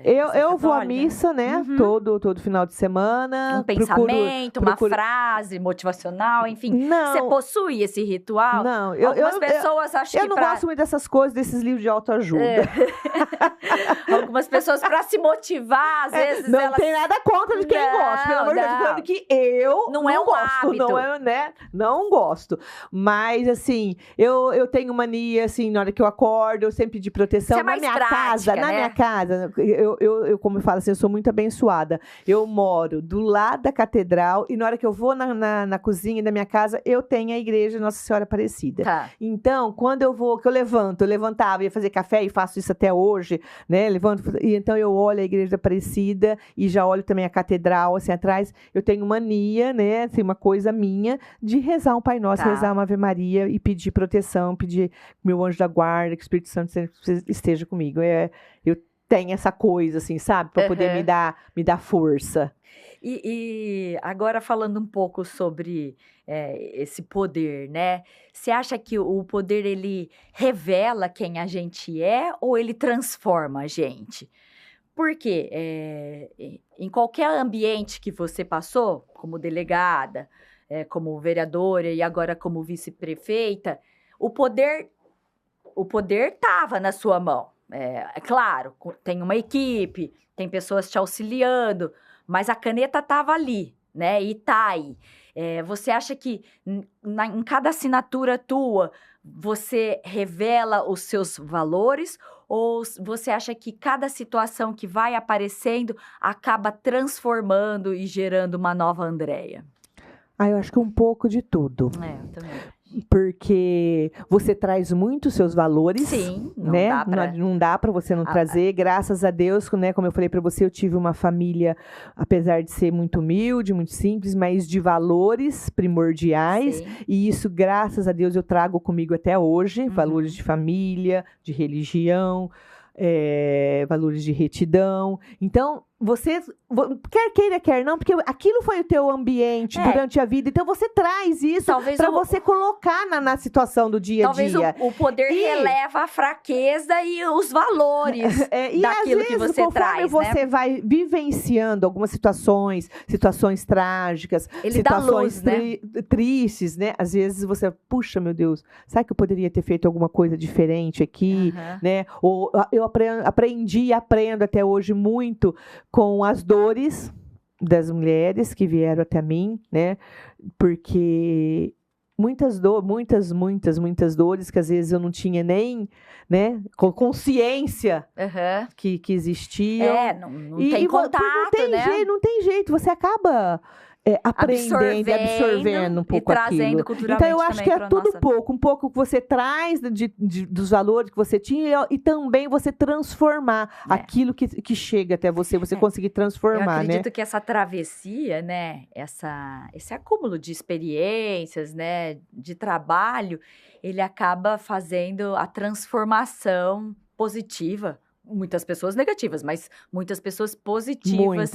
S2: Eu vou à missa, né? Todo final de semana.
S1: Um pensamento, uma frase motivacional, enfim. Você possui esse ritual?
S2: Não,
S1: algumas pessoas acham que
S2: eu não gosto muito dessas coisas, desses livros de autoajuda.
S1: Algumas pessoas, para se motivar, às vezes
S2: não tem nada contra de quem gosta. Pelo amor de Deus, falando que eu não
S1: é um
S2: gosto.
S1: Hábito.
S2: Não é, né? Não gosto. Mas, assim, eu tenho mania, assim, na hora que eu acordo, melhor de eu sempre pedir proteção.
S1: Você é mais prática,
S2: na
S1: né?
S2: minha casa, eu, como eu falo assim, eu sou muito abençoada. Eu moro do lado da catedral e na hora que eu vou na cozinha da minha casa, eu tenho a igreja Nossa Senhora Aparecida.
S1: Tá.
S2: Então, quando eu vou, que eu levantava, ia fazer café e faço isso até hoje, né? E então eu olho a igreja Aparecida e já olho também a catedral, assim, atrás. Eu tenho mania, né? Assim, uma coisa minha de rezar um Pai Nosso,
S1: Tá.
S2: rezar uma Ave Maria e pedir proteção, pedir meu anjo da guarda, que o Espírito Santo sempre esteja comigo. Eu tenho essa coisa, assim, sabe? Para poder me dar força.
S1: E agora falando um pouco sobre esse poder, né? Você acha que o poder, ele revela quem a gente é ou ele transforma a gente? Porque em qualquer ambiente que você passou, como delegada, como vereadora e agora como vice-prefeita, o poder estava na sua mão. É claro, tem uma equipe, tem pessoas te auxiliando, mas a caneta estava ali, né? E tá aí. Você acha que em cada assinatura tua, você revela os seus valores? Ou você acha que cada situação que vai aparecendo acaba transformando e gerando uma nova Andréia?
S2: Eu acho que um pouco de tudo.
S1: Eu também.
S2: Porque você traz muito os seus valores.
S1: Sim, não
S2: né?
S1: dá pra...
S2: Não dá para você não trazer. Graças a Deus, né? Como eu falei para você, eu tive uma família, apesar de ser muito humilde, muito simples, mas de valores primordiais.
S1: Sim.
S2: E isso, graças a Deus, eu trago comigo até hoje. Valores de família, de religião, valores de retidão. Então, você quer queira, quer não, porque aquilo foi o teu ambiente durante a vida. Então, você traz isso para você colocar na situação do dia a dia.
S1: Talvez o poder releva a fraqueza e os valores daquilo que você traz, né?
S2: Você vai vivenciando algumas situações trágicas, situações tristes, né? Às vezes você, puxa, meu Deus, sabe que eu poderia ter feito alguma coisa diferente aqui, né? Ou eu aprendi e aprendo até hoje muito com as dores das mulheres que vieram até mim, né? Porque muitas dores que às vezes eu não tinha nem, né, consciência que existiam.
S1: Não tem contato,
S2: não tem jeito, você acaba aprendendo, absorvendo um pouco
S1: e trazendo
S2: aquilo.
S1: culturalmente.
S2: Então eu acho que é tudo um pouco que você traz dos valores que você tinha e também você transformar aquilo que chega até você conseguir transformar,
S1: eu acredito que essa travessia, né, esse acúmulo de experiências, né, de trabalho, ele acaba fazendo a transformação positiva. Muitas pessoas negativas, mas muitas pessoas positivas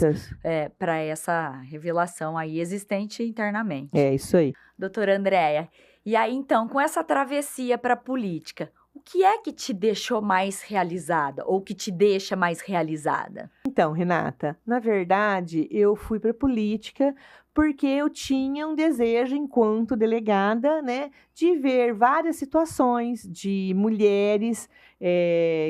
S1: para essa revelação aí existente internamente.
S2: É isso aí.
S1: Doutora Andréia, e aí então, com essa travessia para a política, o que é que te deixou mais realizada ou que te deixa mais realizada?
S2: Então, Renata, na verdade, eu fui para a política porque eu tinha um desejo, enquanto delegada, né, de ver várias situações de mulheres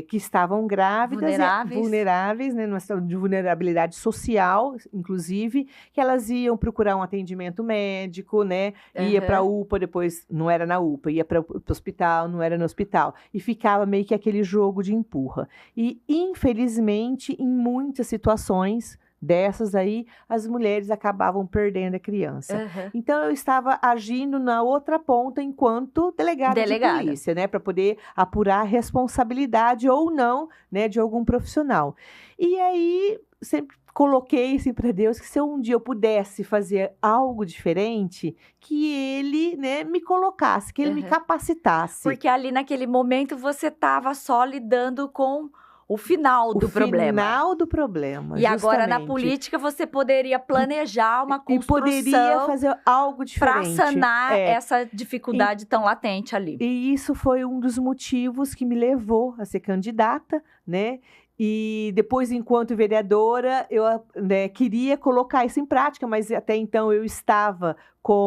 S2: que estavam grávidas, vulneráveis, né, numa situação de vulnerabilidade social, inclusive, que elas iam procurar um atendimento médico, né, ia para a UPA, depois não era na UPA, ia para o hospital, não era no hospital, e ficava meio que aquele jogo de empurra. E, infelizmente, em muitas situações dessas aí, as mulheres acabavam perdendo a criança. Então, eu estava agindo na outra ponta enquanto delegada de polícia, né? Para poder apurar a responsabilidade ou não, né, de algum profissional. E aí, sempre coloquei assim para Deus que se um dia eu pudesse fazer algo diferente, que Ele, né, me colocasse, que Ele me capacitasse.
S1: Porque ali naquele momento você estava só lidando com o final do problema.
S2: O final do problema,
S1: E agora, na política, você poderia planejar uma construção.
S2: E poderia fazer algo diferente.
S1: Para sanar essa dificuldade tão latente ali.
S2: E isso foi um dos motivos que me levou a ser candidata, né? E depois, enquanto vereadora, eu queria colocar isso em prática, mas até então eu estava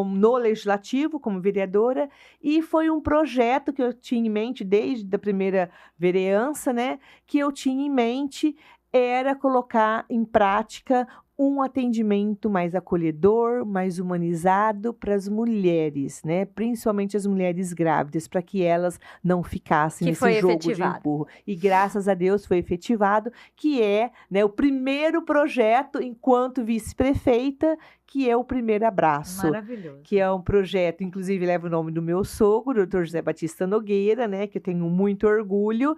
S2: no Legislativo, como vereadora, e foi um projeto que eu tinha em mente desde a primeira vereança, né? Que eu tinha em mente era colocar em prática um atendimento mais acolhedor, mais humanizado para as mulheres, né? Principalmente as mulheres grávidas, para que elas não ficassem nesse jogo de empurro. E graças a Deus foi efetivado, que é, né, o primeiro projeto enquanto vice-prefeita, que é o Primeiro Abraço.
S1: Maravilhoso.
S2: Que é um projeto, inclusive leva o nome do meu sogro, o Dr. José Batista Nogueira, né? Que eu tenho muito orgulho.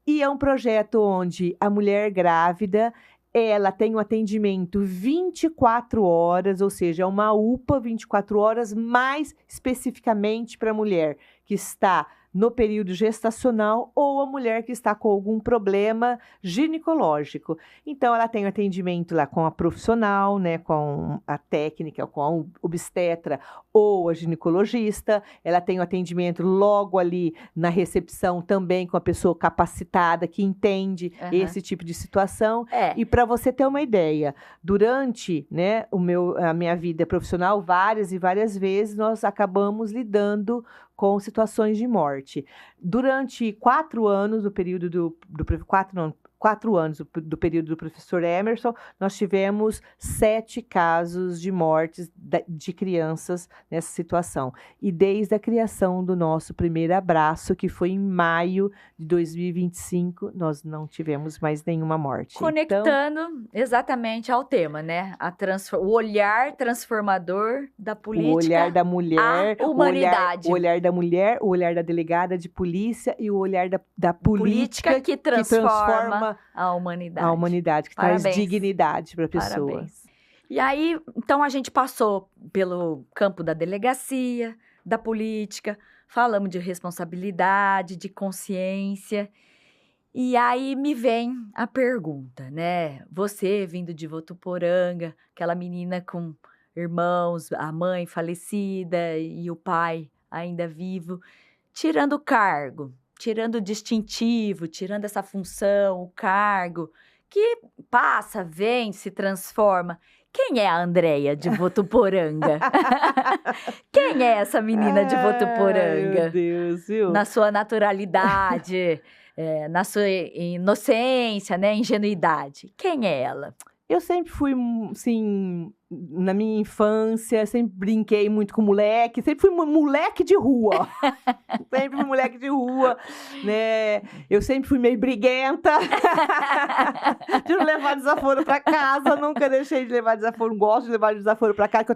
S2: E é um projeto onde a mulher grávida, ela tem um atendimento 24 horas, ou seja, uma UPA 24 horas, mais especificamente para a mulher que está no período gestacional ou a mulher que está com algum problema ginecológico. Então, ela tem um atendimento lá com a profissional, né, com a técnica, com a obstetra ou a ginecologista. Ela tem um atendimento logo ali na recepção também com a pessoa capacitada que entende esse tipo de situação. E para você ter uma ideia, durante, né, a minha vida profissional, várias e várias vezes nós acabamos lidando com situações de morte. Durante 4 anos, do período quatro anos do período do professor Emerson, nós tivemos 7 casos de mortes de crianças nessa situação. E desde a criação do nosso Primeiro Abraço, que foi em maio de 2025, nós não tivemos mais nenhuma morte.
S1: Conectando exatamente ao tema, né? O olhar transformador da política,
S2: o olhar da mulher,
S1: a humanidade.
S2: O olhar da mulher, o olhar da delegada de polícia e o olhar da política
S1: que transforma a humanidade.
S2: A humanidade, que traz dignidade para a pessoa.
S1: Parabéns. E aí, então, a gente passou pelo campo da delegacia, da política, falamos de responsabilidade, de consciência. E aí me vem a pergunta, né? Você, vindo de Votuporanga, aquela menina com irmãos, a mãe falecida e o pai ainda vivo, tirando o cargo, tirando o distintivo, tirando essa função, o cargo, que passa, vem, se transforma. Quem é a Andréia de Votuporanga? Quem é essa menina de Votuporanga?
S2: Meu Deus, viu?
S1: Na sua naturalidade, na sua inocência, né, ingenuidade. Quem é ela?
S2: Eu sempre fui, assim, na minha infância, sempre brinquei muito com moleque, sempre fui moleque de rua. Sempre fui moleque de rua, né? Eu sempre fui meio briguenta. De não levar desaforo pra casa, nunca deixei de levar desaforo, gosto de levar desaforo pra casa, que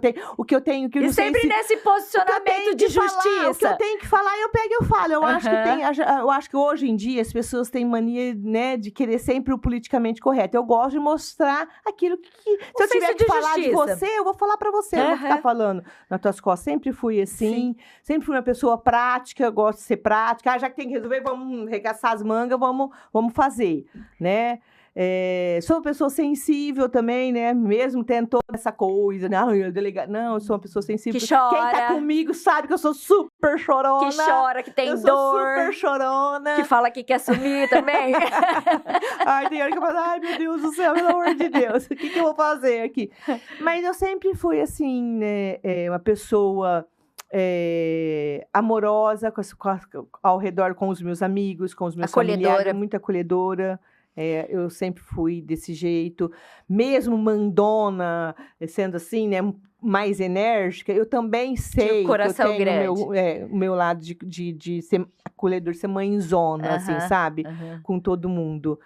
S2: eu tenho que eu não
S1: sei sempre nesse posicionamento de justiça.
S2: O que eu tenho que falar, eu pego e eu falo. Eu acho que hoje em dia as pessoas têm mania, né, de querer sempre o politicamente correto. Eu gosto de mostrar aquilo que se eu tiver que falar de você, eu vou falar pra você, eu vou ficar falando nas tuas costas. Sempre fui assim, sempre fui uma pessoa prática, eu gosto de ser prática. Já que tem que resolver, vamos arregaçar as mangas, vamos fazer, né? Sou uma pessoa sensível também, né? Mesmo tendo toda essa coisa, né? Não, eu sou uma pessoa sensível.
S1: Que chora.
S2: Quem tá comigo sabe que eu sou super chorona.
S1: Que chora, que tem
S2: eu
S1: dor.
S2: Sou super chorona.
S1: Que fala que quer sumir também.
S2: Ai, tem hora que eu falo, ai, meu Deus do céu, pelo amor de Deus, o que eu vou fazer aqui? Mas eu sempre fui, assim, né? Uma pessoa amorosa ao redor com os meus amigos, com os meus familiares, muito acolhedora. Eu sempre fui desse jeito, mesmo mandona, sendo assim, né, mais enérgica, eu também sei
S1: coração
S2: que eu tenho o meu lado de ser acolhedor, ser mãezona, assim, sabe? Com todo mundo.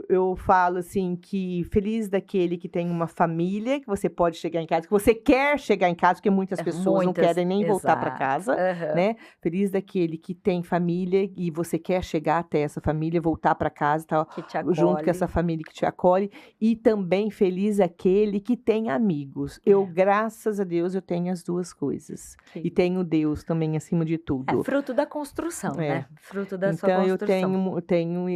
S2: Eu falo assim que feliz daquele que tem uma família, que você pode chegar em casa, que você quer chegar em casa, porque muitas pessoas não querem nem voltar para casa, né? Feliz daquele que tem família e você quer chegar até essa família, voltar para casa, tá, junto com essa família que te acolhe. E também feliz aquele que tem amigos. Eu, graças a Deus, eu tenho as duas coisas. E tenho Deus também acima de tudo.
S1: É fruto da construção, né? Fruto da sua construção.
S2: Então eu tenho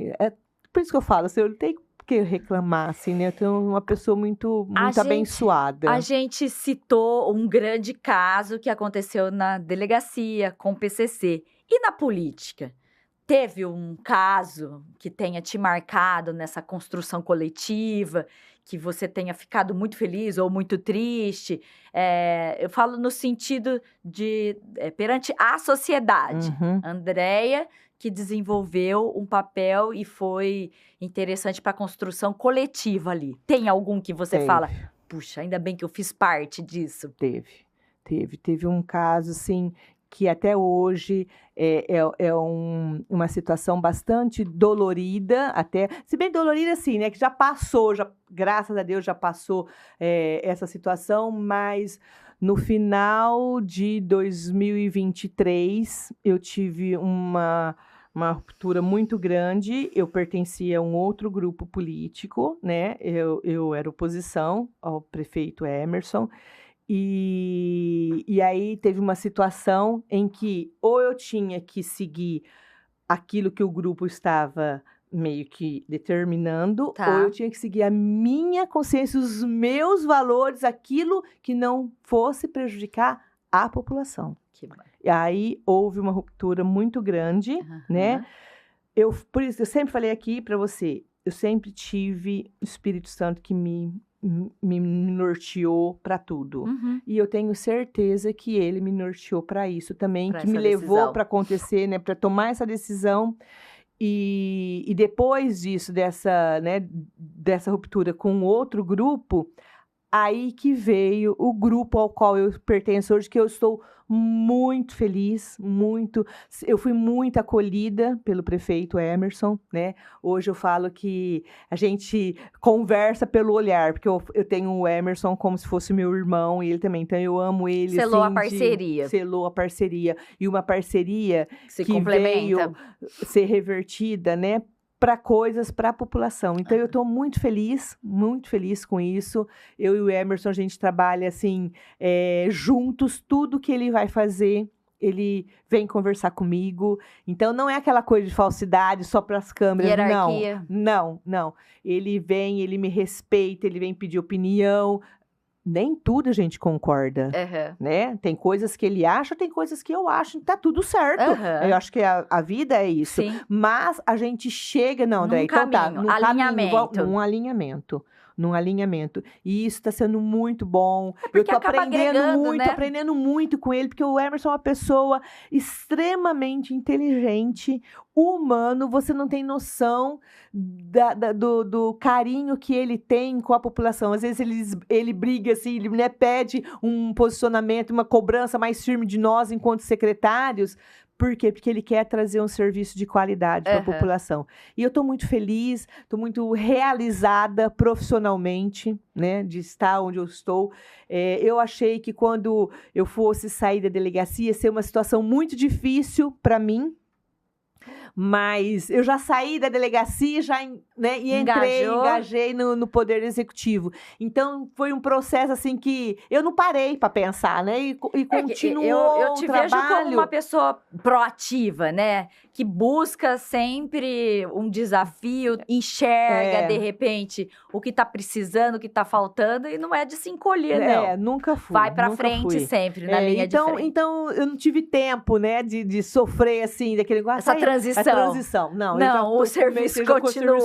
S2: por isso que eu falo, assim, eu não tenho que reclamar, assim, né? Eu tenho uma pessoa muito abençoada.
S1: A gente citou um grande caso que aconteceu na delegacia com o PCC. E na política? Teve um caso que tenha te marcado nessa construção coletiva, que você tenha ficado muito feliz ou muito triste? Eu falo no sentido de perante a sociedade. Andréia, que desenvolveu um papel e foi interessante para a construção coletiva ali? Tem algum que você fala, puxa, ainda bem que eu fiz parte disso?
S2: Teve um caso, assim, que até hoje é uma situação bastante dolorida, até, se bem dolorida assim, né, que já passou, graças a Deus já passou essa situação, mas no final de 2023 eu tive uma ruptura muito grande. Eu pertencia a um outro grupo político, né, eu era oposição ao prefeito Emerson. E aí teve uma situação em que ou eu tinha que seguir aquilo que o grupo estava meio que determinando, ou eu tinha que seguir a minha consciência, os meus valores, aquilo que não fosse prejudicar a população. E aí houve uma ruptura muito grande, né? Por isso, eu sempre falei aqui para você, eu sempre tive o Espírito Santo que me norteou para tudo. E eu tenho certeza que ele me norteou para isso também, que me levou para acontecer, né, para tomar essa decisão. E depois disso, dessa ruptura com outro grupo, aí que veio o grupo ao qual eu pertenço hoje, que eu estou muito feliz, eu fui muito acolhida pelo prefeito Emerson, né? Hoje eu falo que a gente conversa pelo olhar, porque eu tenho o Emerson como se fosse meu irmão, e ele também, então eu amo ele.
S1: Selou a parceria.
S2: Selou a parceria, e uma parceria que veio ser revertida, né? Para coisas, para a população. Então, eu estou muito feliz com isso. Eu e o Emerson, a gente trabalha, assim, juntos. Tudo que ele vai fazer, ele vem conversar comigo. Então, não é aquela coisa de falsidade só para as câmeras.
S1: Hierarquia.
S2: Não. Ele vem, ele me respeita, ele vem pedir opinião. Nem tudo a gente concorda, né? Tem coisas que ele acha, tem coisas que eu acho, tá tudo certo. Eu acho que a vida é isso.
S1: Sim.
S2: Mas a gente chega, não, André, então tá, num alinhamento. E isso está sendo muito bom. Eu tô aprendendo muito com ele, porque o Emerson é uma pessoa extremamente inteligente, humano. Você não tem noção do carinho que ele tem com a população. Às vezes ele briga assim, ele, né, pede um posicionamento, uma cobrança mais firme de nós enquanto secretários. Por quê? Porque ele quer trazer um serviço de qualidade para a população. E eu estou muito feliz, estou muito realizada profissionalmente, né, de estar onde eu estou. Eu achei que quando eu fosse sair da delegacia, ia ser uma situação muito difícil para mim. Mas eu já saí da delegacia, e engajei no Poder Executivo. Então, foi um processo, assim, que eu não parei para pensar, né? E continuou
S1: eu te vejo como uma pessoa proativa, né? Que busca sempre um desafio, enxerga, de repente, o que está precisando, o que está faltando, e não é de se encolher, não.
S2: Nunca fui.
S1: Vai para frente sempre, na linha de frente.
S2: Então, eu não tive tempo, né, de sofrer, assim, daquele negócio.
S1: Essa transição.
S2: A transição. Não,
S1: o serviço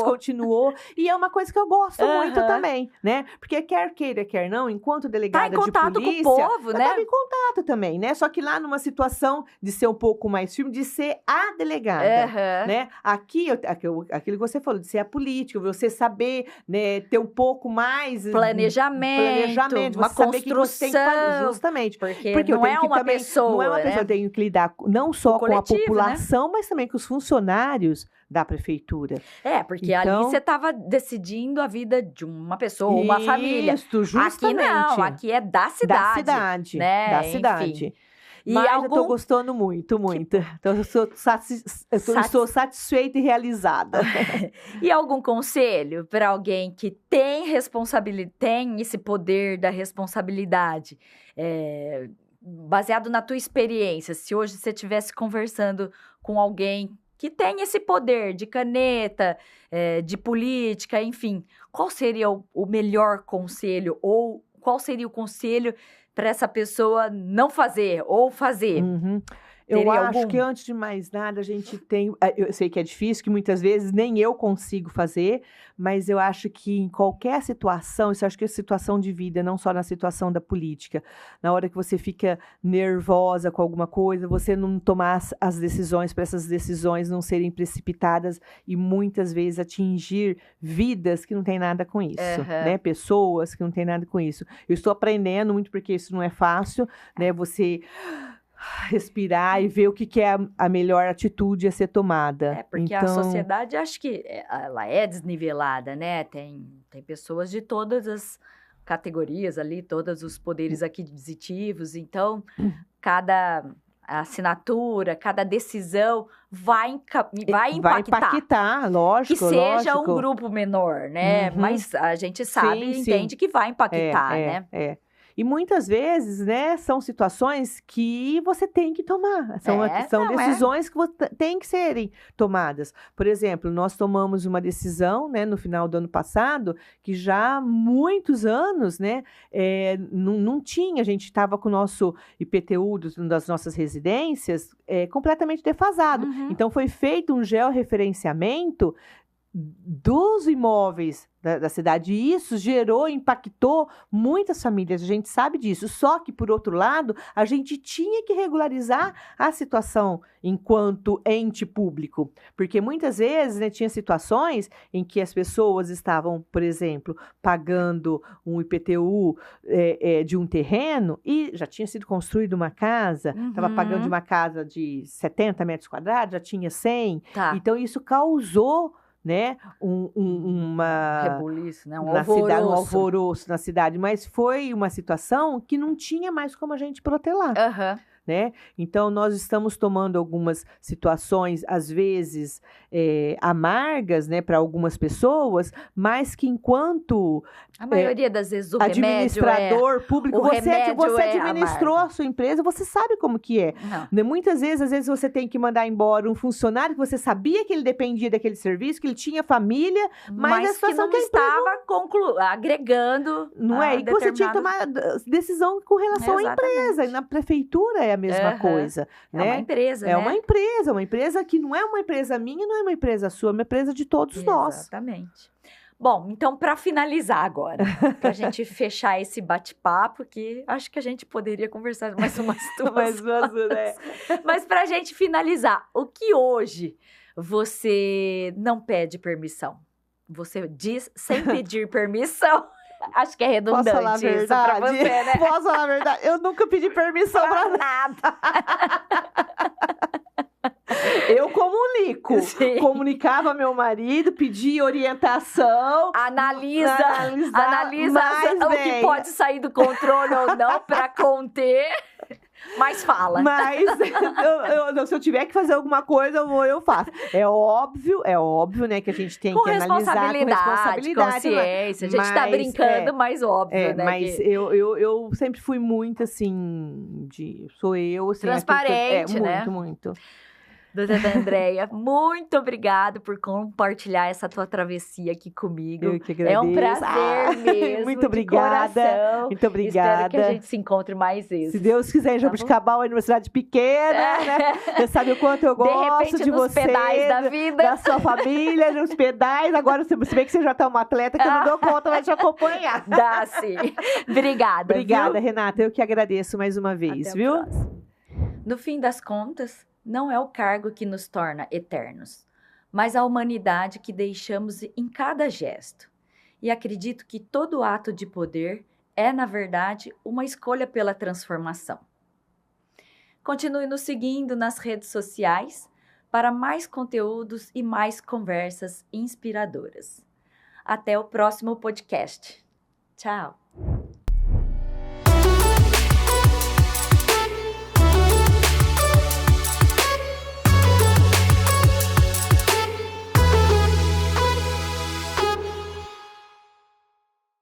S2: continuou. E é uma coisa que eu gosto muito também, né? Porque quer queira, quer não, enquanto delegada de polícia... Tá em contato com o povo, né? Tava em contato também, né? Só que lá numa situação de ser um pouco mais firme, de ser a delegada, né? Aquilo que você falou, de ser a política, você saber, né, ter um pouco mais...
S1: Planejamento, uma construção.
S2: Que você tem que fazer, justamente.
S1: Porque não é uma pessoa,
S2: não é uma pessoa, eu tenho que lidar não só com a população, mas também com os funcionários da prefeitura.
S1: Porque ali você estava decidindo a vida de uma pessoa, uma família.
S2: Isso, justamente.
S1: Aqui não, aqui é da cidade. Né?
S2: Da cidade. Mas eu tô gostando muito. Então, eu estou satisfeita e realizada.
S1: E algum conselho para alguém que tem esse poder da responsabilidade? Baseado na tua experiência, se hoje você estivesse conversando com alguém que tem esse poder de caneta, de política, enfim, qual seria o melhor conselho? Ou qual seria o conselho para essa pessoa não fazer ou fazer?
S2: Eu
S1: Teria
S2: acho
S1: algum?
S2: que, antes de mais nada, a gente tem... Eu sei que é difícil, que muitas vezes nem eu consigo fazer, mas eu acho que em qualquer situação, isso eu acho que é situação de vida, não só na situação da política, na hora que você fica nervosa com alguma coisa, você não tomar as decisões, para essas decisões não serem precipitadas e muitas vezes atingir vidas que não tem nada com isso, né? Pessoas que não tem nada com isso. Eu estou aprendendo muito, porque isso não é fácil, né? Você respirar e ver o que é a melhor atitude a ser tomada.
S1: Porque a sociedade, acho que ela é desnivelada, né? Tem pessoas de todas as categorias ali, todos os poderes aquisitivos. Então, cada assinatura, cada decisão vai impactar.
S2: Lógico,
S1: que seja
S2: lógico.
S1: Um grupo menor, né? Mas a gente sabe e entende que vai impactar, né?
S2: E muitas vezes, né, são situações que você tem que tomar. São decisões que têm que serem tomadas. Por exemplo, nós tomamos uma decisão, né, no final do ano passado, que já há muitos anos, né, não tinha. A gente estava com o nosso IPTU das nossas residências completamente defasado. Então, foi feito um georreferenciamento dos imóveis da cidade, e isso impactou muitas famílias, a gente sabe disso. Só que, por outro lado, a gente tinha que regularizar a situação enquanto ente público, porque muitas vezes, né, tinha situações em que as pessoas estavam, por exemplo, pagando um IPTU de um terreno e já tinha sido construída uma casa, estava pagando de uma casa de 70 metros quadrados, já tinha 100, então isso causou, né, uma
S1: rebuliço, né?
S2: Um alvoroço na cidade, mas foi uma situação que não tinha mais como a gente protelar. Né? Então, nós estamos tomando algumas situações, às vezes, amargas, né, para algumas pessoas, mas que, enquanto
S1: a maioria das vezes o
S2: administrador público, você administrou a sua empresa, você sabe como que é. Né? Muitas vezes, às vezes, você tem que mandar embora um funcionário que você sabia que ele dependia daquele serviço, que ele tinha família, mas a situação
S1: que não estava agregando.
S2: Não é? E que você tinha que tomar decisão com relação à empresa. E na prefeitura é a mesma coisa, né?
S1: É uma empresa,
S2: né? Uma empresa que não é uma empresa minha, não é uma empresa sua, é uma empresa de todos nós.
S1: Exatamente. Bom, então, para finalizar agora, para a gente fechar esse bate-papo, que acho que a gente poderia conversar mais umas duas horas, né? Mas para a gente finalizar, o que hoje você não pede permissão? Você diz sem pedir permissão? Acho que é redundante.
S2: Posso falar
S1: isso pra você, né?
S2: Posso falar a verdade? Eu nunca pedi permissão pra
S1: nada.
S2: Eu comunico. Comunicava meu marido, pedia orientação.
S1: Analisa o que pode sair do controle ou não para conter. Mas fala.
S2: Mas se eu tiver que fazer alguma coisa, eu faço. É óbvio, né, que a gente tem que analisar com responsabilidade,
S1: consciência. A gente tá brincando, mas óbvio, né?
S2: Mas eu sempre fui muito, assim, sou eu, assim...
S1: Transparente,
S2: né? Muito.
S1: Dona Andréia, muito obrigada por compartilhar essa tua travessia aqui comigo.
S2: Eu que agradeço.
S1: É um prazer mesmo.
S2: Muito obrigada. Muito obrigada.
S1: Espero que a gente se encontre mais vezes.
S2: Se Deus quiser, em Jabuticabal é uma cidade pequena, né? Você sabe o quanto eu gosto de você.
S1: Pedais da vida.
S2: Da sua família, nos pedais. Agora, se bem que você já tá uma atleta, que eu não dou conta, vai te acompanhar.
S1: Dá sim. Obrigada.
S2: Obrigada,
S1: viu?
S2: Renata. Eu que agradeço mais uma vez,
S1: Até
S2: viu?
S1: No fim das contas, não é o cargo que nos torna eternos, mas a humanidade que deixamos em cada gesto. E acredito que todo ato de poder é, na verdade, uma escolha pela transformação. Continue nos seguindo nas redes sociais para mais conteúdos e mais conversas inspiradoras. Até o próximo podcast. Tchau!